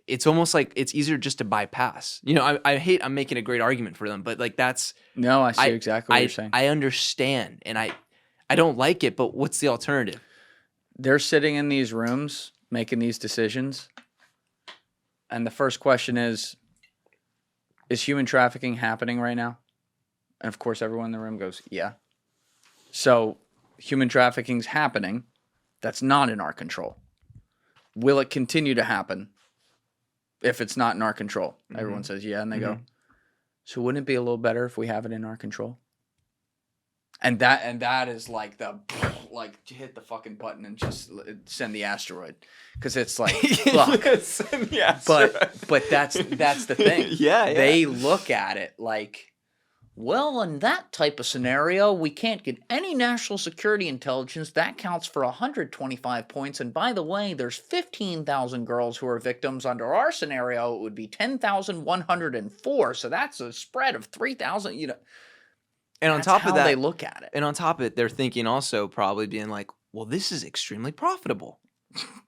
it's almost like it's easier just to bypass. You know, I'm making a great argument for them, but like that's... No, I see exactly what you're saying. I understand, and I don't like it, but what's the alternative? They're sitting in these rooms making these decisions, and the first question is human trafficking happening right now? And of course, everyone in the room goes, yeah. So human trafficking's happening. That's not in our control. Will it continue to happen? If it's not in our control. Everyone says, yeah, and they go, so wouldn't it be a little better if we have it in our control? And that is like hit the fucking button and just send the asteroid. Because it's like, fuck. Send the asteroid. But that's the thing. Yeah. They look at it like, well, in that type of scenario, we can't get any national security intelligence. That counts for 125 points. And by the way, there's 15,000 girls who are victims. Under our scenario, it would be 10,104. So that's a spread of 3,000, you know. And on top of that, they look at it. And on top of it, they're thinking also probably being like, well, this is extremely profitable.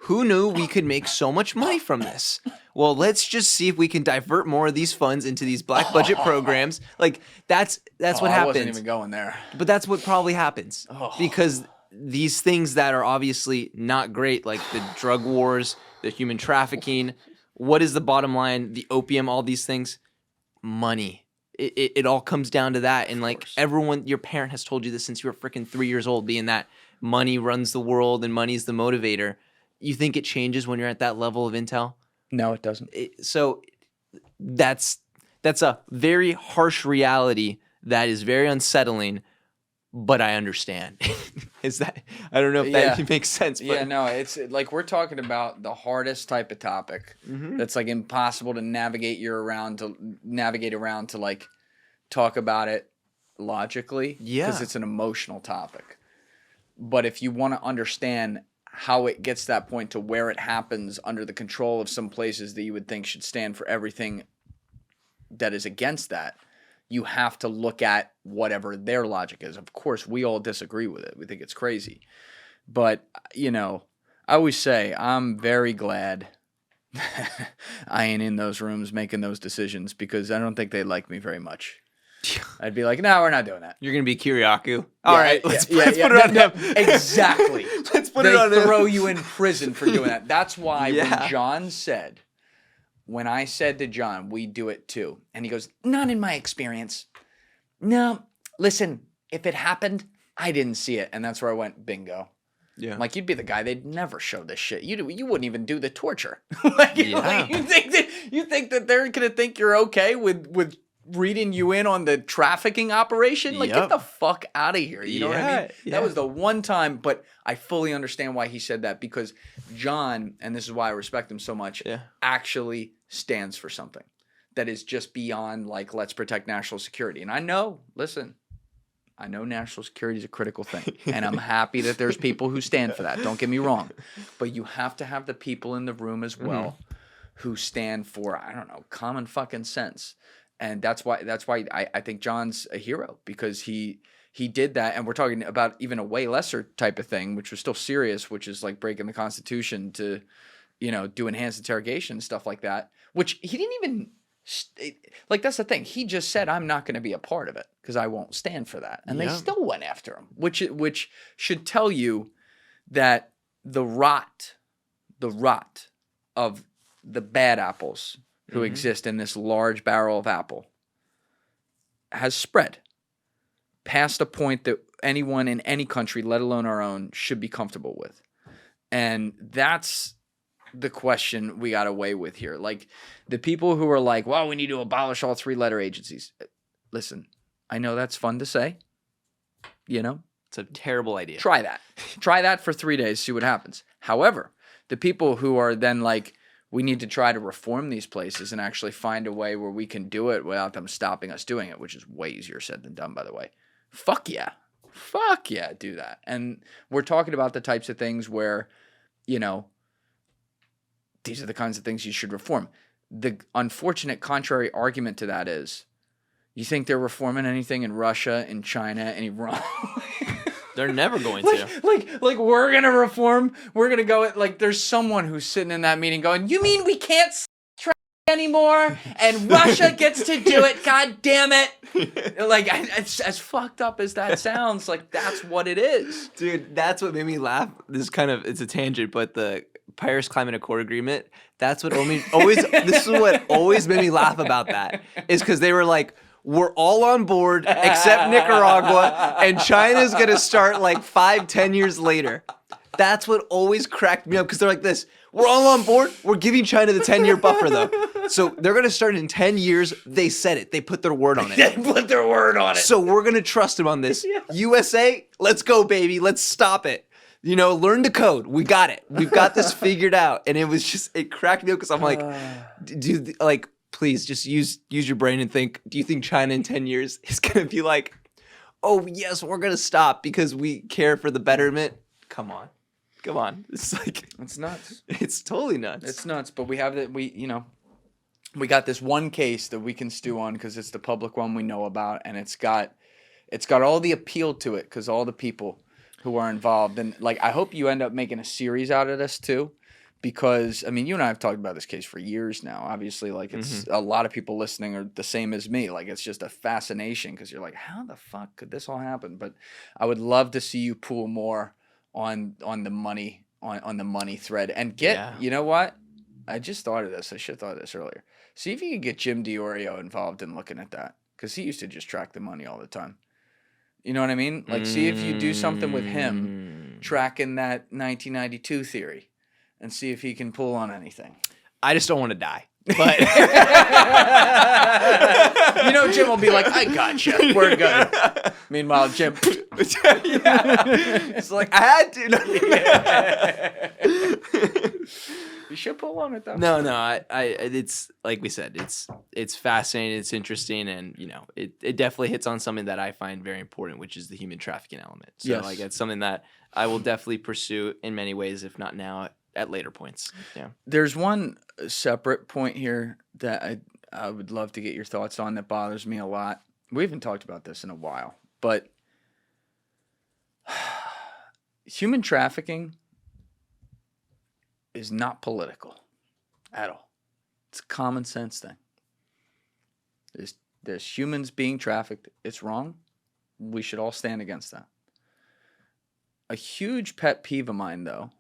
Who knew we could make so much money from this? Well, let's just see if we can divert more of these funds into these black budget programs. Like that's what happens. I wasn't even going there. But that's what probably happens because these things that are obviously not great, like the drug wars, the human trafficking, what is the bottom line? The opium, all these things, money. It all comes down to that. And like everyone, your parent has told you this since you were freaking 3 years old, being that money runs the world and money's the motivator. You think it changes when you're at that level of intel? No, it doesn't. So that's a very harsh reality that is very unsettling, but I understand. Is that, I don't know if that makes sense. But. Yeah, no, it's like we're talking about the hardest type of topic that's like impossible to navigate around to like talk about it logically. Yeah. Because it's an emotional topic. But if you want to understand how it gets to that point to where it happens under the control of some places that you would think should stand for everything that is against that, you have to look at whatever their logic is. Of course, we all disagree with it. We think it's crazy. But, you know, I always say I'm very glad I ain't in those rooms making those decisions because I don't think they like me very much. I'd be like, no, we're not doing that. You're going to be Kiriakou. All right, let's put it on him. Exactly. Let's put it on him. They throw you in prison for doing that. That's why when John said, when I said to John, we do it too. And he goes, not in my experience. No, listen, if it happened, I didn't see it. And that's where I went, bingo. Yeah. I'm like, you'd be the guy, they'd never show this shit. You wouldn't even do the torture. like, you think that they're going to think you're okay with reading you in on the trafficking operation? Like, get the fuck out of here. You know what I mean? Yeah. That was the one time, but I fully understand why he said that because John, and this is why I respect him so much, actually stands for something that is just beyond like, let's protect national security. And I know national security is a critical thing, and I'm happy that there's people who stand for that. Don't get me wrong. But you have to have the people in the room as well who stand for, I don't know, common fucking sense. And that's why I think John's a hero because he he did that, and we're talking about even a way lesser type of thing, which was still serious, which is like breaking the Constitution to, do enhanced interrogation and stuff like that, which he didn't even like. That's the thing. He just said, I'm not going to be a part of it because I won't stand for that. And they still went after him, which should tell you that the rot of the bad apples who exist in this large barrel of apple has spread past a point that anyone in any country, let alone our own, should be comfortable with. And that's the question we got away with here. Like, the people who are like, well, we need to abolish all 3-letter agencies. Listen, I know that's fun to say. It's a terrible idea. Try that. Try that for 3 days, see what happens. However, the people who are then like, we need to try to reform these places and actually find a way where we can do it without them stopping us doing it, which is way easier said than done, by the way. Fuck yeah, do that. And we're talking about the types of things where, these are the kinds of things you should reform. The unfortunate contrary argument to that is, you think they're reforming anything in Russia, in China, and Iran? They're never going to. Like we're going to reform. We're going to go, like, there's someone who's sitting in that meeting going, you mean we can't anymore, and Russia gets to do it? God damn it! Like, as fucked up as that sounds, like, that's what it is, dude. That's what made me laugh. It's a tangent, but the Paris Climate Accord agreement. That's what always. This is what always made me laugh about that, is because they were like, we're all on board except Nicaragua, and China's gonna start like 5-10 years later. That's what always cracked me up, because they're like this. We're all on board. We're giving China the 10-year buffer, though. So they're going to start in 10 years. They said it. They put their word on it. They put their word on it. So we're going to trust them on this. Yeah. USA, let's go, baby. Let's stop it. Learn the code. We got it. We've got this figured out. And it cracked me up, because I'm like, dude, like, please just use your brain and think, do you think China in 10 years is going to be like, oh, yes, we're going to stop because we care for the betterment? Come on. It's like, it's nuts. It's totally nuts. It's nuts. But we have that. We got this one case that we can stew on because it's the public one we know about, and it's got all the appeal to it because all the people who are involved. And like, I hope you end up making a series out of this too, because I mean, you and I have talked about this case for years now. Obviously, like, it's a lot of people listening are the same as me. Like, it's just a fascination because you're like, how the fuck could this all happen? But I would love to see you pool more on the money on the money thread and get You know what? I just thought of this. I should have thought of this earlier. See if you could get Jim DiOrio involved in looking at that, because he used to just track the money all the time. You know what I mean? Like, see if you do something with him tracking that 1992 theory, and see if he can pull on anything. I just don't want to die. But Jim will be like, I got you. We're good. Meanwhile, Jim, it's like, I had to. You should pull on it though. No, it's like we said, it's fascinating, it's interesting, and it definitely hits on something that I find very important, which is the human trafficking element. So like, it's something that I will definitely pursue in many ways, if not now, at later points. Yeah. There's one separate point here that I would love to get your thoughts on that bothers me a lot. We haven't talked about this in a while, but human trafficking is not political at all. It's a common sense thing. There's humans being trafficked. It's wrong. We should all stand against that. A huge pet peeve of mine, though,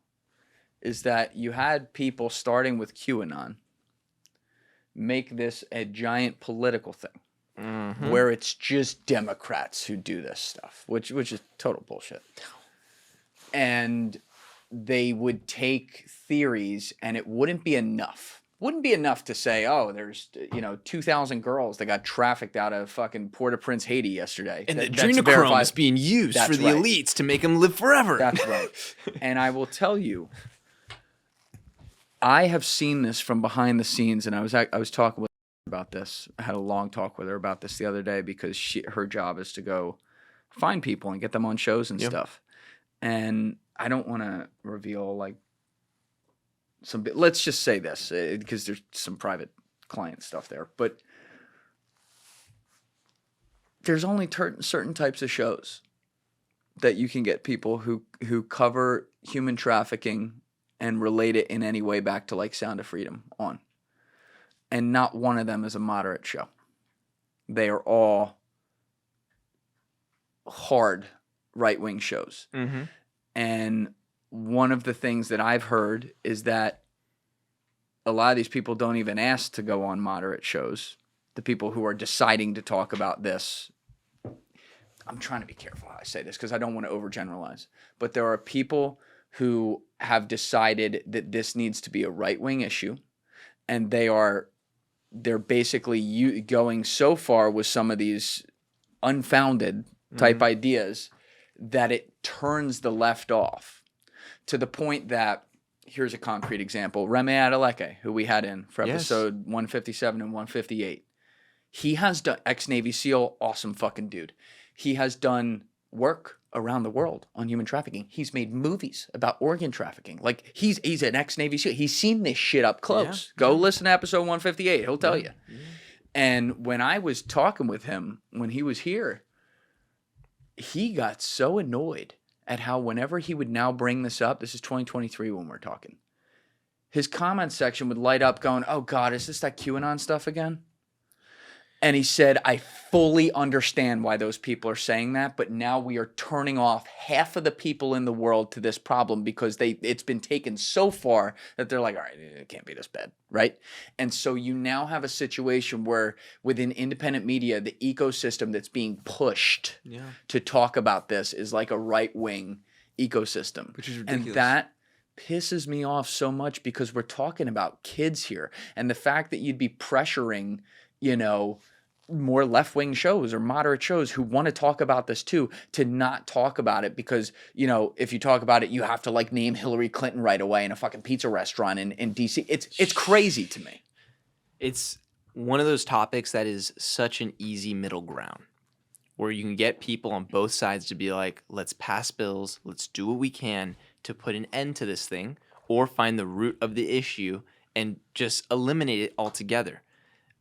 is that you had people, starting with QAnon, make this a giant political thing, where it's just Democrats who do this stuff, which is total bullshit. And they would take theories, and it wouldn't be enough. Wouldn't be enough to say, oh, there's 2,000 girls that got trafficked out of fucking Port-au-Prince, Haiti yesterday. And the adrenochrome is being used for the elites to make them live forever. That's right. And I will tell you, I have seen this from behind the scenes, and I was talking with her about this. I had a long talk with her about this the other day, because her job is to go find people and get them on shows and stuff. And I don't want to reveal like let's just say this, because there's some private client stuff there. But there's only certain types of shows that you can get people who cover human trafficking and relate it in any way back to like Sound of Freedom on. And not one of them is a moderate show. They are all hard right-wing shows. Mm-hmm. And one of the things that I've heard is that a lot of these people don't even ask to go on moderate shows. The people who are deciding to talk about this. I'm trying to be careful how I say this because I don't want to overgeneralize. But there are people who have decided that this needs to be a right-wing issue, and they're basically going so far with some of these unfounded type ideas that it turns the left off to the point that, here's a concrete example. Remy Adeleke, who we had in for episode 157 and 158. He has done, ex-Navy SEAL, awesome fucking dude. He has done work around the world on human trafficking. He's made movies about organ trafficking. Like, he's an ex-Navy SEAL. He's seen this shit up close. Go listen to episode 158. He'll tell you. Yeah. And when I was talking with him, when he was here, he got so annoyed at how whenever he would now bring this up, this is 2023 when we're talking, his comment section would light up going, oh God, is this that QAnon stuff again? And he said, I fully understand why those people are saying that, but now we are turning off half of the people in the world to this problem because it's been taken so far that they're like, all right, it can't be this bad, right? And so you now have a situation where within independent media, the ecosystem that's being pushed to talk about this is like a right-wing ecosystem. Which is ridiculous. And that pisses me off so much because we're talking about kids here. And the fact that you'd be pressuring, more left-wing shows or moderate shows who want to talk about this too, to not talk about it because, if you talk about it, you have to like name Hillary Clinton right away in a fucking pizza restaurant in DC. It's crazy to me. It's one of those topics that is such an easy middle ground where you can get people on both sides to be like, let's pass bills, let's do what we can to put an end to this thing or find the root of the issue and just eliminate it altogether.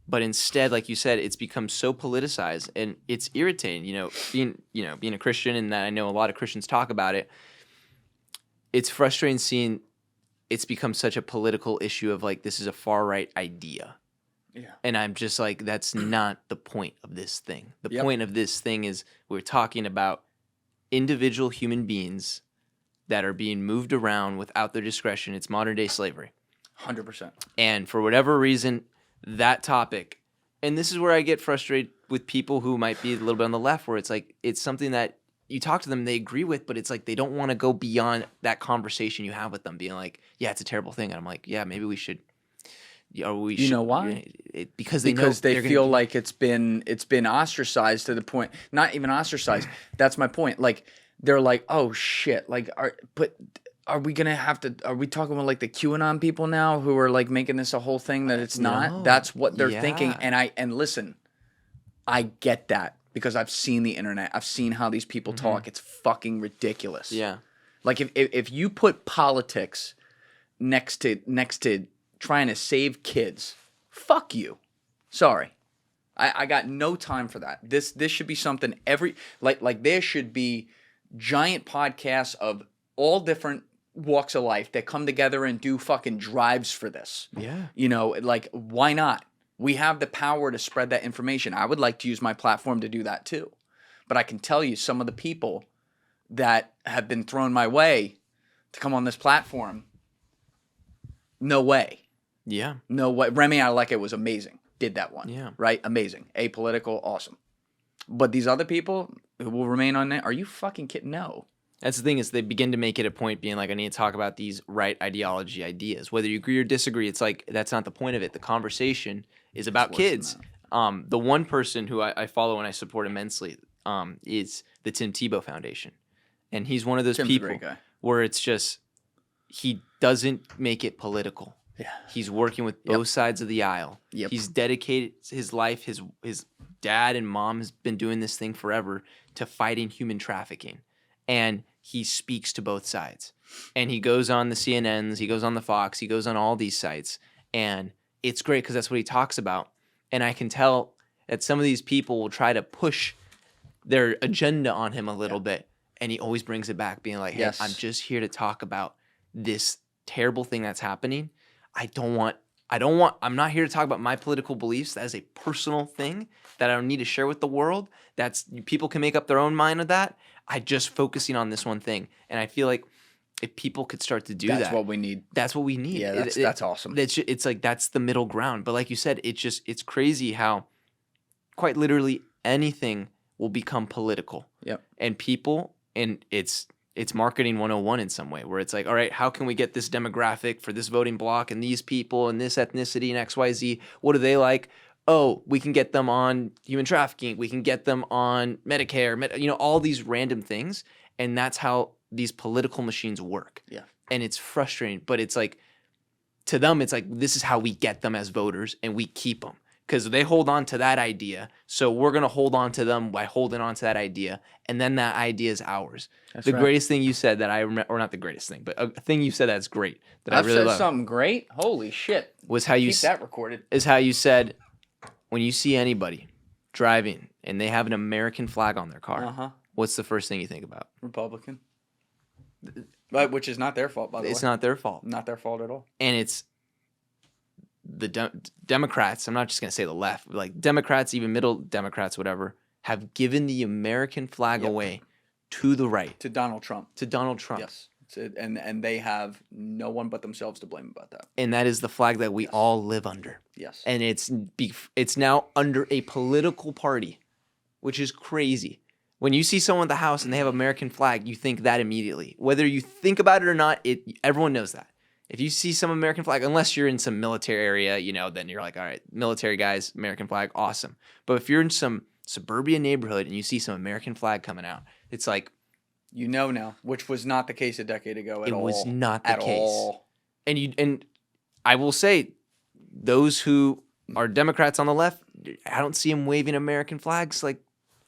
But instead, like you said, it's become so politicized and it's irritating, being a Christian, and that I know a lot of Christians talk about it. It's frustrating seeing it's become such a political issue of like, this is a far right idea. Yeah. And I'm just like, that's not the point of this thing. The point of this thing is we're talking about individual human beings that are being moved around without their discretion. It's modern day slavery. 100%. And for whatever reason, that topic, and this is where I get frustrated with people who might be a little bit on the left, where it's like it's something that you talk to them, they agree with, but it's like they don't want to go beyond that conversation you have with them, being like, yeah, it's a terrible thing. And I'm like, yeah, maybe we should. You know why? Because they feel like it's been ostracized to the point, not even ostracized. That's my point. Like they're like, oh shit, like are we gonna have to? Are we talking about like the QAnon people now who are like making this a whole thing that it's not? No. That's what they're thinking. And listen, I get that because I've seen the internet. I've seen how these people talk. It's fucking ridiculous. Yeah. Like if you put politics next to trying to save kids, fuck you. Sorry. I got no time for that. This should be something like there should be giant podcasts of all different walks of life that come together and do fucking drives for this. Yeah. Like, why not? We have the power to spread that information. I would like to use my platform to do that too. But I can tell you some of the people that have been thrown my way to come on this platform, no way. Yeah. No way. Remy Adeleke was amazing. Did that one. Yeah. Right? Amazing. Apolitical. Awesome. But these other people who will remain on there, are you fucking kidding? No. That's the thing is they begin to make it a point being like, I need to talk about these right ideology ideas. Whether you agree or disagree, it's like that's not the point of it. The conversation is about kids. The one person who I follow and I support immensely is the Tim Tebow Foundation. And he's one of those people where it's just he doesn't make it political. Yeah. He's working with both sides of the aisle. Yep. He's dedicated his life, his dad and mom has been doing this thing forever to fighting human trafficking. And he speaks to both sides. And he goes on the CNNs, he goes on the Fox, he goes on all these sites. And it's great because that's what he talks about. And I can tell that some of these people will try to push their agenda on him a little bit, and he always brings it back, being like, "Hey, Yes. I'm just here to talk about this terrible thing that's happening. I'm not here to talk about my political beliefs. That is a personal thing that I don't need to share with the world. People can make up their own mind of that. I just focusing on this one thing." And I feel like if people could start to do that, That's what we need. that's what we need. Yeah, that's awesome. It's like that's the middle ground. But like you said, it's crazy how quite literally anything will become political. Yep. And people, and it's marketing 101 in some way, where it's like, all right, how can we get this demographic for this voting block and these people and this ethnicity and XYZ? What do they like? Oh, we can get them on human trafficking. We can get them on Medicare, all these random things. And that's how these political machines work. Yeah. And it's frustrating, but it's like, to them, it's like, this is how we get them as voters and we keep them. Because they hold on to that idea. So we're going to hold on to them by holding on to that idea. And then that idea is ours. That's the right. greatest thing you said that I remember, or not the greatest thing, but a thing you said that's great, that I've I really said love, something great. Holy shit. was how you Keep that recorded. is how you said, when you see anybody driving and they have an American flag on their car, what's the first thing you think about? Republican. But which is not their fault, by the way. It's not their fault. Not their fault at all. And it's the Democrats, I'm not just going to say the left, like Democrats, even middle Democrats, whatever, have given the American flag away to the right. To Donald Trump. To Donald Trump. Yes. And they have no one but themselves to blame about that. And that is the flag that we all live under. Yes. And it's now under a political party, which is crazy. When you see someone at the house and they have American flag, you think that immediately. Whether you think about it or not, everyone knows that. If you see some American flag, unless you're in some military area, then you're like, all right, military guys, American flag, awesome. But if you're in some suburban neighborhood and you see some American flag coming out, it's like, you know now, which was not the case a decade ago at all. It was not the case. All. And I will say, those who are Democrats on the left, I don't see them waving American flags like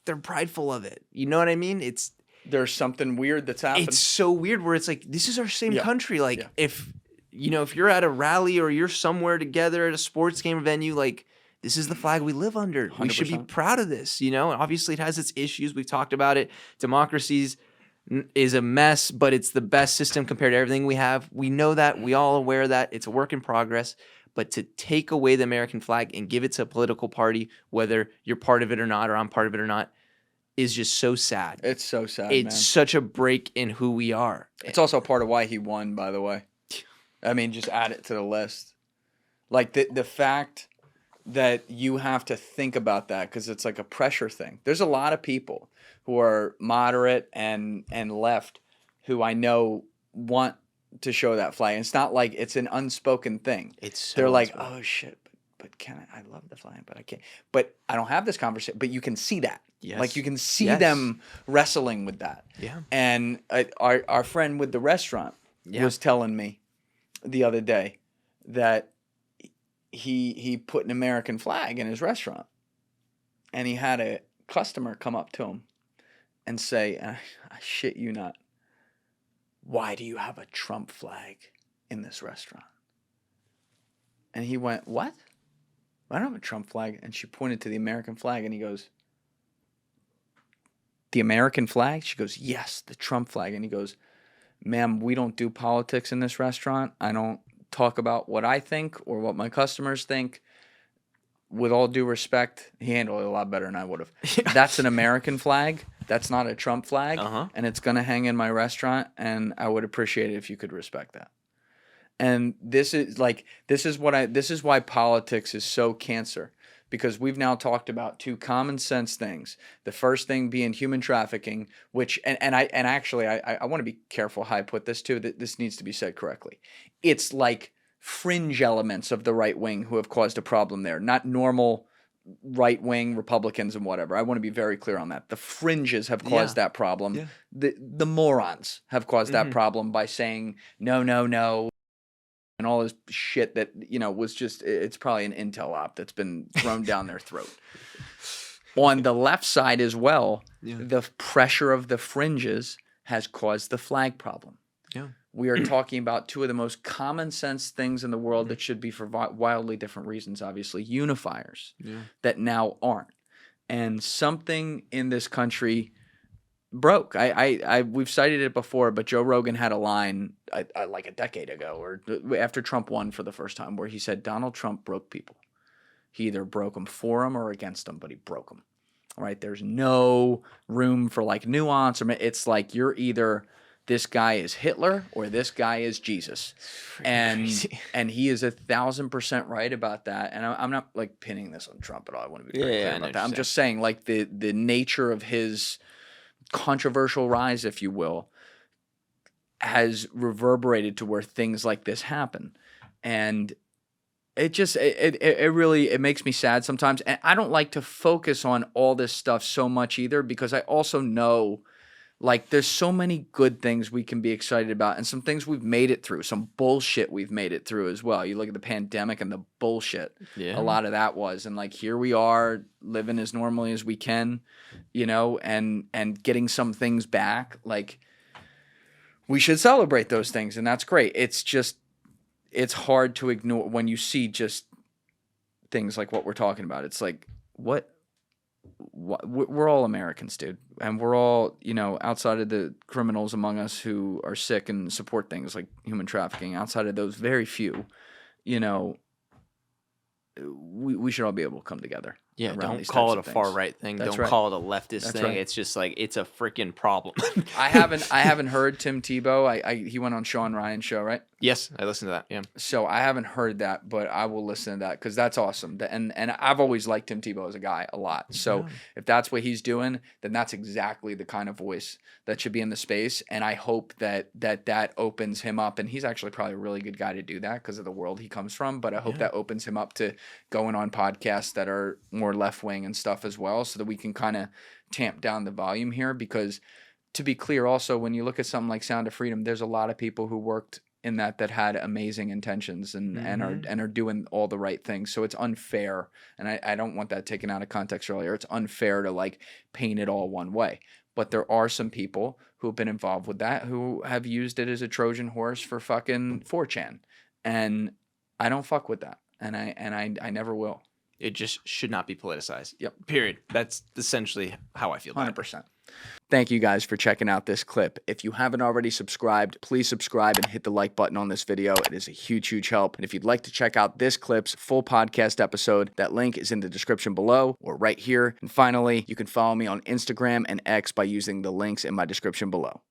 they're prideful of it. You know what I mean? There's something weird that's happened. It's so weird where it's like, this is our same country. Like if you're at a rally or you're somewhere together at a sports game venue, like this is the flag we live under. 100%. We should be proud of this, And obviously it has its issues. We've talked about it. Democracies is a mess, but it's the best system compared to everything we have. We know that. We all aware that. It's a work in progress. But to take away the American flag and give it to a political party, whether you're part of it or not, or I'm part of it or not, is just so sad. It's so sad, It's man. such a break in who we are. It's also part of why he won, by the way. I mean, just add it to the list. Like the fact that you have to think about that because it's like a pressure thing. There's a lot of people who are moderate and left who I know want to show that flag. And it's not like it's an unspoken thing. They're like, oh shit, but can I love the flag, but I can't. But I don't have this conversation. But you can see that. Yes. Like you can see them wrestling with that. Yeah. And our friend with the restaurant was telling me the other day that he put an American flag in his restaurant, and he had a customer come up to him and say, I shit you not, why do you have a Trump flag in this restaurant? And he went, what? I don't have a Trump flag. And she pointed to the American flag, and he goes, the American flag? She goes, yes, the Trump flag. And he goes, ma'am, we don't do politics in this restaurant. I don't talk about what I think or what my customers think. With all due respect, he handled it a lot better than I would have. That's an American flag. That's not a Trump flag. And it's going to hang in my restaurant, and I would appreciate it if you could respect that. And this is why politics is so cancer, because we've now talked about two common sense things. The first thing being human trafficking, which I want to be careful how I put this too. That this needs to be said correctly. It's like fringe elements of the right wing who have caused a problem there, not normal right wing Republicans and whatever. I want to be very clear on that. The fringes have caused that problem. Yeah. The morons have caused that problem by saying no, and all this shit that, was just, it's probably an intel op that's been thrown down their throat. On the left side as well, the pressure of the fringes has caused the flag problem. Yeah. We are talking about two of the most common sense things in the world that should be for wildly different reasons, obviously, unifiers that now aren't. and something in this country broke. We've cited it before, but Joe Rogan had a line like a decade ago, or after Trump won for the first time, where he said Donald Trump broke people. He either broke them for him or against them, but he broke them. All right, there's no room for like nuance, or it's like you're either this guy is Hitler or this guy is Jesus, and he is 1,000% right about that. And I'm not like pinning this on Trump at all. I want to be very clear about that. I'm just saying like the nature of his controversial rise, if you will, has reverberated to where things like this happen, and it just it really makes me sad sometimes. And I don't like to focus on all this stuff so much either, because I also know like there's so many good things we can be excited about, and some things we've made it through, some bullshit we've made it through as well. You look at the pandemic and the bullshit a lot of that was, and like here we are living as normally as we can, and getting some things back. Like we should celebrate those things, and that's great. It's just it's hard to ignore when you see just things like what we're talking about. It's like what we're all Americans, dude, and we're all, outside of the criminals among us who are sick and support things like human trafficking, outside of those very few, we should all be able to come together. Yeah, don't call it a far right thing. Don't call it a leftist thing. Right. It's just like it's a freaking problem. I haven't heard Tim Tebow. He went on Sean Ryan's show, right? Yes, I listened to that. Yeah. So I haven't heard that, but I will listen to that because that's awesome. And I've always liked Tim Tebow as a guy a lot. So if that's what he's doing, then that's exactly the kind of voice that should be in the space. And I hope that opens him up. And he's actually probably a really good guy to do that because of the world he comes from. But I hope that opens him up to going on podcasts that are more left wing and stuff as well, so that we can kind of tamp down the volume here. Because to be clear, also when you look at something like Sound of Freedom, there's a lot of people who worked in that had amazing intentions and are doing all the right things. So it's unfair, and I don't want that taken out of context earlier. It's unfair to like paint it all one way. But there are some people who have been involved with that who have used it as a Trojan horse for fucking 4chan, and I don't fuck with that, and I never will. It just should not be politicized. Yep. Period. That's essentially how I feel about 100%. Thank you guys for checking out this clip. If you haven't already subscribed, please subscribe and hit the like button on this video. It is a huge, huge help. And if you'd like to check out this clip's full podcast episode, that link is in the description below or right here. And finally, you can follow me on Instagram and X by using the links in my description below.